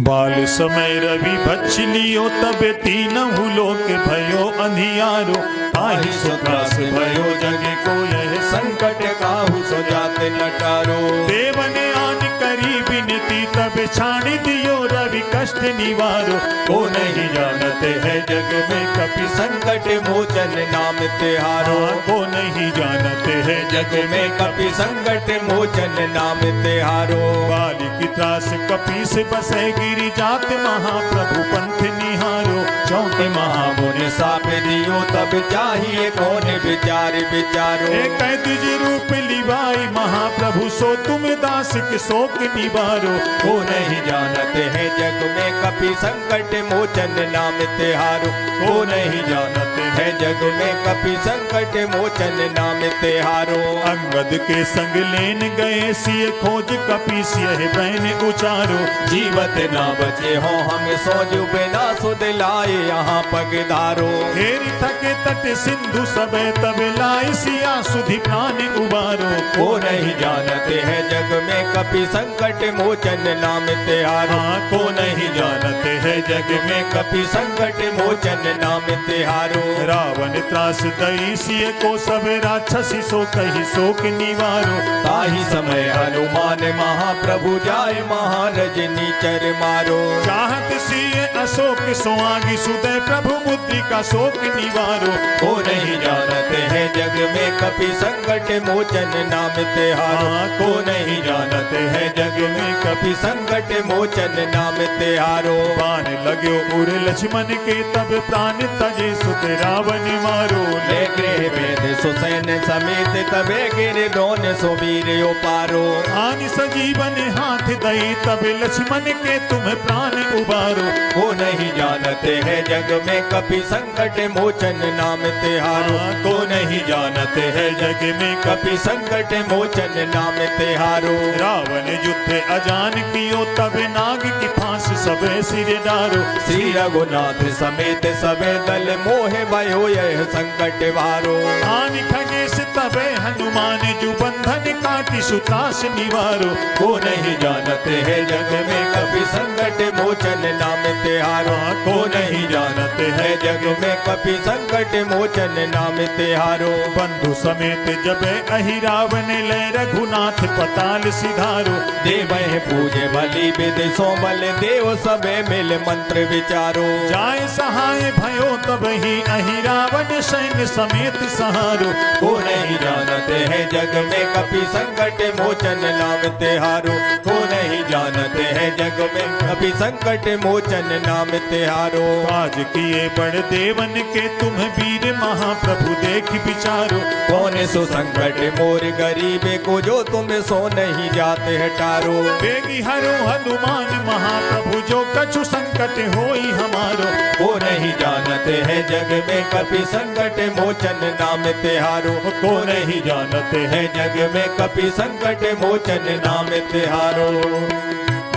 बाल समय रवि भक्ष लियो तब तीनहु लोक भयो अंधियारो। ताहि सो त्रास भयो जग को यह संकट काहू सो जाते नटारो। देवन आन करी विनती तब छाणी दियो रवि कष्ट निवारो। को नहीं जानते है जग में कपि संकट मोचन नाम तिहारो। को नहीं जानते है जग में कपि संकट मोचन नाम तिहारो। बाल की त्रास कपि से बसे गिरी जात महाप्रभु पंथ निहारो। चौंके महामुनि साप दियो तब चाहिए कौन विचार विचारो। कैद रूप लिवाई महाप्रभु सो तुम दास के शोक निवारो। को नहीं जानते है जग में कपि संकट मोचन नाम तिहारो। को नहीं जानते है जग में कपि संकट मोचन नाम तिहारो। अंगद के संग लेन गए सिय खोज कपि सिय बहन उचारो। जीवत ना बचे हो हम सोज बिना सुध लाए यहाँ पगधारो। हेरी थके तट सिंधु सबे तब लाए सिया सुधि प्राण उबारो। को नहीं जानते है जग में कपि संकट मोचन नाम तिहारो। को नहीं जानते है जग में कपि संकट मोचन नाम तिहारो। रावण त्रास दई सिय को सब राक्षसी सो कही शोक निवारो। ताहि समय हनुमान महाप्रभु जाय महारजनी चर मारो। चाहत सिय अशोक सोआगी सुदय प्रभु मुद्रिका शोक निवारो। को नहीं जानते है जग में कपि संकट मोचन नाम तिहारो। को नहीं जानते है जग में कपि संकट मोचन नाम तिहारो। बाण लाग्यो उर लक्ष्मण के तब प्राण तजे सुत रावण मारो। ले गृह वेद सुसैन समेत तबे गिर दोन सुबीर पारो। आन सजीवन हाथ दई तब लक्ष्मण के तुम प्राण उबारो। को नहीं जानते है जग में कपि संकट मोचन नाम तिहारो। को नहीं जानते है जग में कपि संकट मोचन नाम तिहारो। रावण युद्ध अजान कियो तब नाग की फांस सबे सिर डारो। श्री रघुनाथ समेत सबे दल मोहे भयो यह संकट वारो। आन खगेश तबे हनुमान जु बंधन काटी सुतास निवारो। को नहीं जानते है जग में कपि संकट मोचन नाम तिहारो। को नहीं जानते है जग में कपि संकट मोचन नाम तिहारो। बंधु समेत जबे अहि रावण ले रघुनाथ पताल सिधारो। देवहि पूजे बलि विधि सो बल देव सबे मिल मंत्र विचारो। जाय सहाय भयो तब ही अहि रावण सैन्य समेत सहारो। को नहीं जानते है जग में कपि संकट मोचन नाम तिहारो। को नहीं जानते है जग में कपि संकट मोचन नाम तिहारो। आज किए बड़ देवन के तुम वीर महाप्रभु देख विचारो। कौन सो संकट मोर गरीबे को जो तुम सो नहीं जाते हटारो। बेगी हरो हनुमान महाप्रभु जो कछु संकट होई हमारो। को नहीं जानते है जग में कपि संकट मोचन नाम तिहारो। को नहीं जानते है जग में कपि संकट मोचन नाम तिहारो।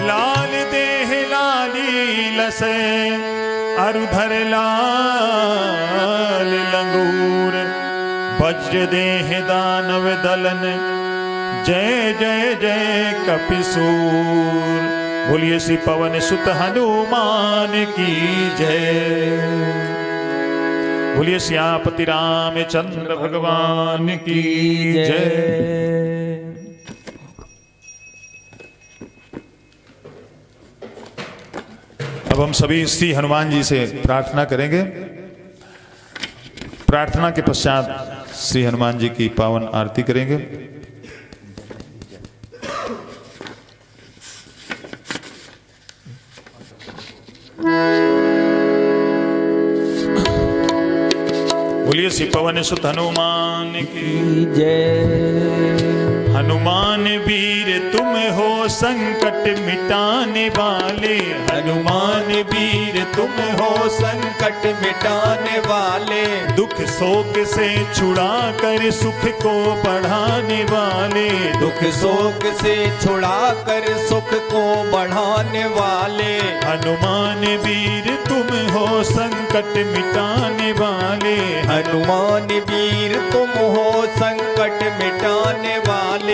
लाल देह लाली लसे अरुधर लाल लंगूर। वज्र देह दानव दलन जय जय जय कपिसूर। बोलिए श्री पवन सुत हनुमान की जय। बोलिए श्यामपति रामचंद्र भगवान की जय। अब हम सभी श्री हनुमान जी से प्रार्थना करेंगे। प्रार्थना के पश्चात श्री हनुमान जी की पावन आरती करेंगे। बोलिए श्री पवन सुत हनुमान की जय। हनुमान वीर तुम हो संकट मिटाने वाले, हनुमान वीर तुम हो संकट मिटाने वाले, दुख शोक से छुड़ा कर सुख को बढ़ाने वाले, दुख शोक से छुड़ा कर सुख को बढ़ाने वाले, हनुमान वीर तुम हो संकट मिटाने वाले, हनुमान वीर तुम हो संकट मिटाने वाले,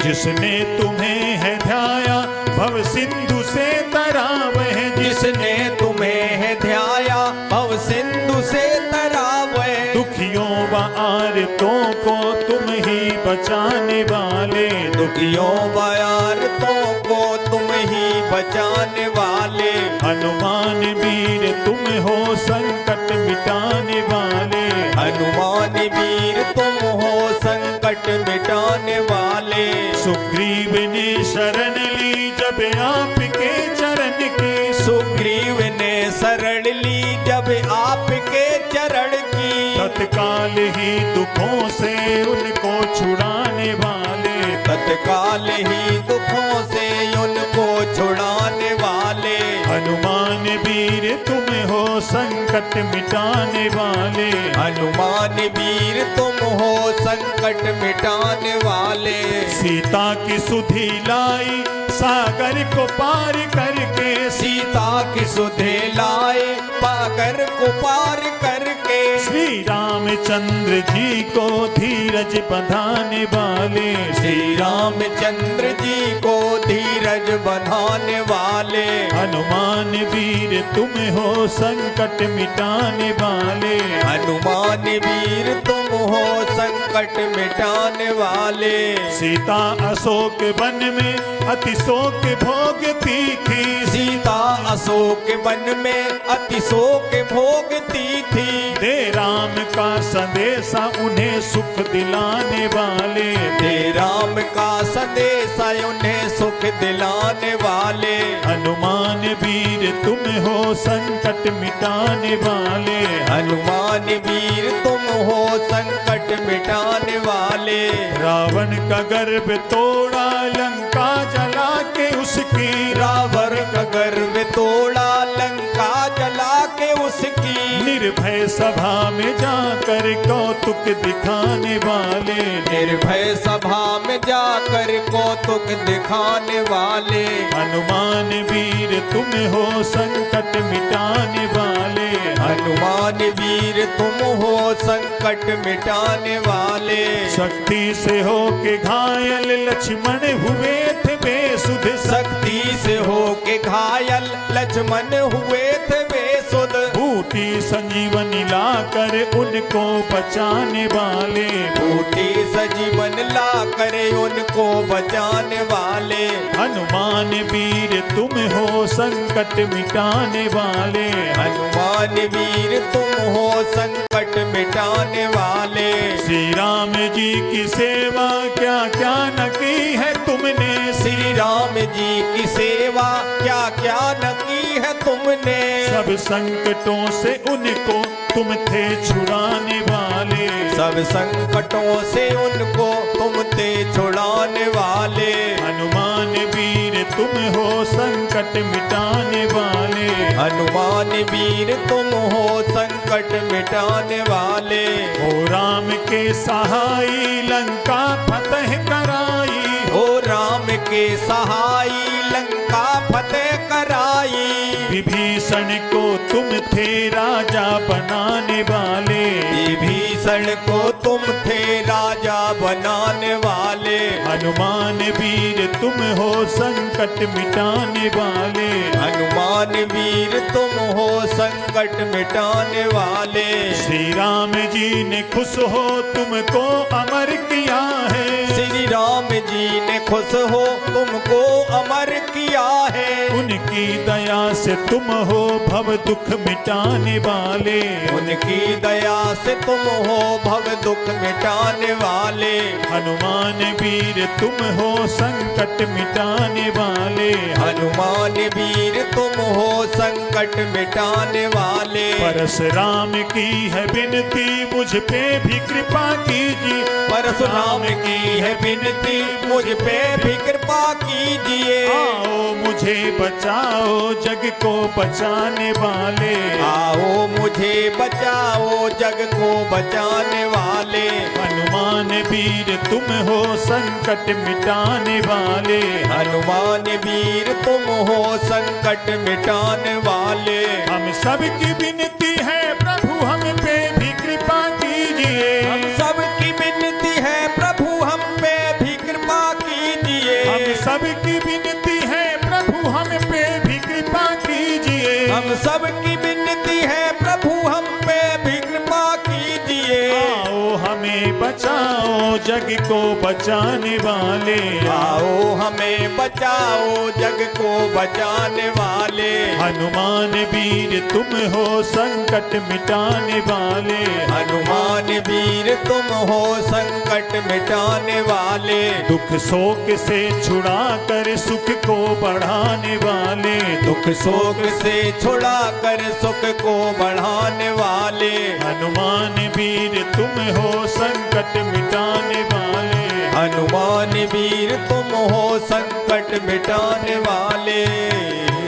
जिसने तुम्हें है ध्याया भव सिंधु से तरा वह, जिसने तुम्हें है ध्याया भव सिंधु से तरा वह, दुखियों व आर्तों को तुम ही बचाने वाले, दुखियों बयारतों को तुम ही बचाने वाले, हनुमान वीर तुम हो संकट मिटाने वाले, हनुमान वीर तुम हो संकट मिटाने वाले, सुग्रीव ने शरण ली जब आपके चरण की, सुग्रीव ने शरण ली जब आपके चरण की, तत्काल ही दुखों से उनको छुड़ाने वाले, तत्काल ही दुखों से उनको छुड़ाने वाले, हनुमान वीर तुम हो संकट मिटाने वाले, हनुमान वीर तुम हो संकट मिटाने वाले, सीता की सुधि लाई सागर को पार करके, सीता की सुधे लाए पाकर को पार करके, श्री रामचंद्र जी को धीरज बंधाने वाले, श्री रामचंद्र जी को धीरज बंधाने वाले, हनुमान वीर तुम हो संकट मिटाने वाले, हनुमान वीर तुम हो संकट मिटाने वाले, सीता अशोक वन में अति शोक भोगती थी, सीता अशोक वन में अति शोक भोगती थी, दे राम का संदेशा उन्हें सुख दिलाने वाले, दे राम का संदेशा उन्हें सुख दिलाने वाले, हनुमान वीर तुम हो संकट मिटाने वाले, हनुमान वीर तुम हो संकट मिटाने वाले, रावण का गर्भ तोड़ा लंका जला के उसकी, रावण का गर्व तोड़ा लंका जला के उसकी, निर्भय सभा में जाकर कौतुक दिखाने वाले, निर्भय सभा में जाकर कौतुक दिखाने वाले, हनुमान वीर तुम हो संकट मिटाने वाले, हनुमान वीर तुम हो संकट मिटाने वाले, शक्ति से हो के घायल लक्ष्मण हुए थे बेसुध, शक्ति से हो के घायल लक्ष्मण हुए थे बेसुध, बूटी संजीवनी लाकर उनको बचाने वाले, बूटी सजीवन ला करे उनको बचाने वाले, हनुमान वीर तुम हो संकट मिटाने वाले, हनुमान वीर तुम हो संकट मिटाने वाले, श्री राम जी की सेवा क्या क्या न की है तुमने, श्री राम जी की सेवा क्या क्या न की है तुमने, सब संकटों से उनको तुम थे छुड़ाने वाले, सब संकटों से उनको तुम थे छुड़ाने वाले, हनुमान वीर तुम हो संकट मिटाने वाले, हनुमान वीर तुम हो संकट मिटाने वाले, हो राम के सहाई लंका फतह कराई, हो राम के सहाई लंका फतेह कराई, विभीषण को तुम थे राजा बनाने वाले, विभीषण को तुम थे राजा बनाने वाले, हनुमान वीर तुम हो संकट मिटाने वाले, हनुमान वीर तुम हो संकट मिटाने वाले, श्री राम जी ने खुश हो तुमको अमर किया है, श्री राम जी ने खुश हो तुमको अमर किया है, उनकी दया से तुम हो भव दुख मिटाने वाले, उनकी दया से तुम हो भव दुख मिटाने वाले, हनुमान वीर तुम हो संकट मिटाने वाले, हनुमान वीर तुम हो संकट मिटाने वाले। परशुराम की है विनती मुझ पे भी कृपा कीजिए। परशुराम की है विनती मुझ पे भी कृपा कीजिए। आओ मुझे बचाओ जग को बचाने वाले। आओ मुझे बचाओ जग को बचाने वाले। हनुमान वीर तुम हो संकट मिटाने वाले। हनुमान वीर तुम हो संकट मिटाने वाले। हम सबकी विनती है प्रभु हम पे भी कृपा कीजिए। हम सबकी विनती है प्रभु हम पे भी कृपा कीजिए। हम सबकी विनती है प्रभु हम पे भी कृपा कीजिए। हम सबकी विनती है प्रभु हम पे भी कृपा कीजिए। आओ हमें बचाओ जग को बचाने वाले। आओ हमें बचाओ जग को बचाने वाले। हनुमान वीर तुम हो संकट मिटाने वाले। हनुमान वीर तुम हो संकट मिटाने वाले। दुख शोक से छुड़ा कर सुख को बढ़ाने वाले। दुख शोक से छुड़ा कर सुख को बढ़ाने वाले। हनुमान वीर तुम हो संकट मिटाने वाले। हनुमान वीर तुम हो संकट मिटाने वाले।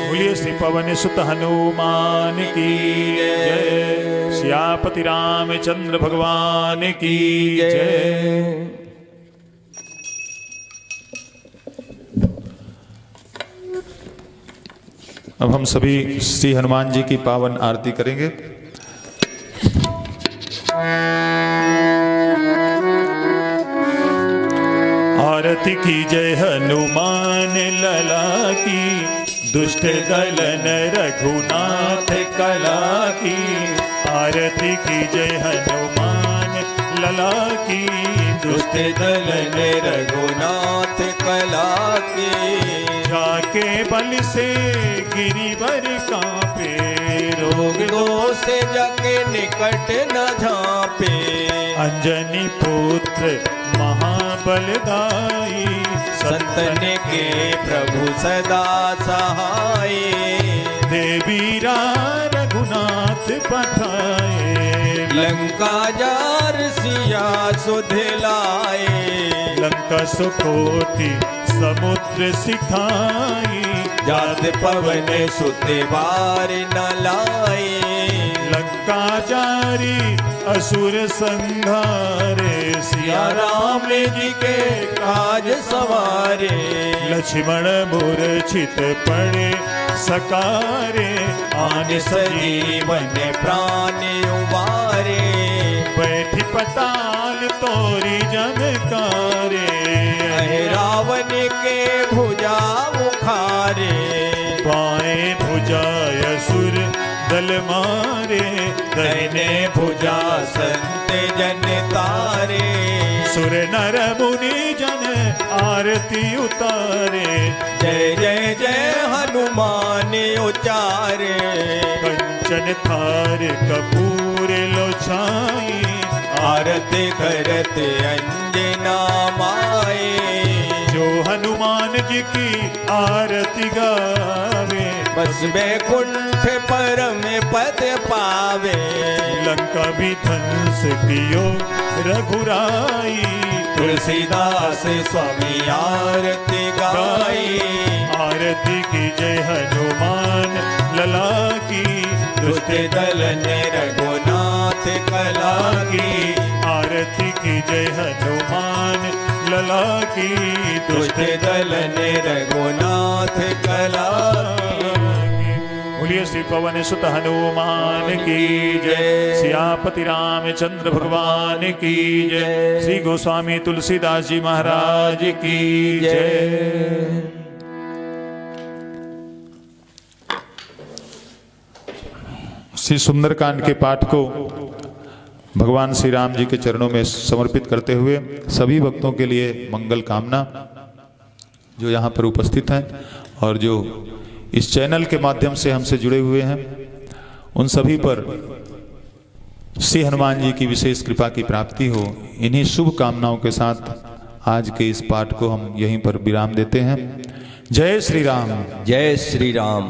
बोलिए श्री पवन सुत हनुमान की जय। सियापति रामचंद्र भगवान की जय। अब हम सभी श्री हनुमान जी की पावन आरती करेंगे। आरती की जय हनुमान लला की। दुष्ट दलन रघुनाथ कला की। आरती की जय हनुमान लला की। दुष्ट दलन रघुनाथ कला की। जाके बल से गिरिवर कांपे। रोग दोष जग निकट न झांपे। अंजनी पुत्र महाबलदाई। संतन के प्रभु सदा सहाय। देवीरा रघुनाथ पठाए। लंका जार सिया सुध लाए। लंका सुकोटि समुद्र सिखाई। जात पवन सुत बार न लाए। लंका जारी असुर संहारे। सिया राम जी के काज सवारे। लक्ष्मण मूर्छित पड़े सकारे। आन सजीवन प्राण उबारे। बैठी पताल तोरी जनकारे। रावण के भुजा उखारे। बाएं भुजा असुर दल मारे। दाहिने भुजा संत जन तारे। सुर नर मुनि जन आरती उतारे। जय जय जय हनुमान उचारे। कंचन थार कपूर लो छाई। आरती करत अंजना माए। जो हनुमान जी की आरती गावे। बस बैकुंठ परम पद पावे। लंका भी ध्वंस कियो रघुराई। तुलसीदास स्वामी आरती गाई। आरती की जय हनुमान लला की। दुष्ट दलन रघुनाथ कला की। आरती की जय हनुमान लला की। दुष्ट दलन रघुनाथ कला की। बोलिए श्री पवन सुत हनुमान की जय। सियापति रामचंद्र भगवान की जय। श्री गोस्वामी तुलसीदास जी महाराज की जय। श्री सुंदरकांड के पाठ को भगवान श्री राम जी के चरणों में समर्पित करते हुए सभी भक्तों के लिए मंगल कामना जो यहाँ पर उपस्थित हैं और जो इस चैनल के माध्यम से हमसे जुड़े हुए हैं उन सभी पर श्री हनुमान जी की विशेष कृपा की प्राप्ति हो। इन्हीं शुभ कामनाओं के साथ आज के इस पाठ को हम यहीं पर विराम देते हैं। जय श्री राम। जय श्री राम।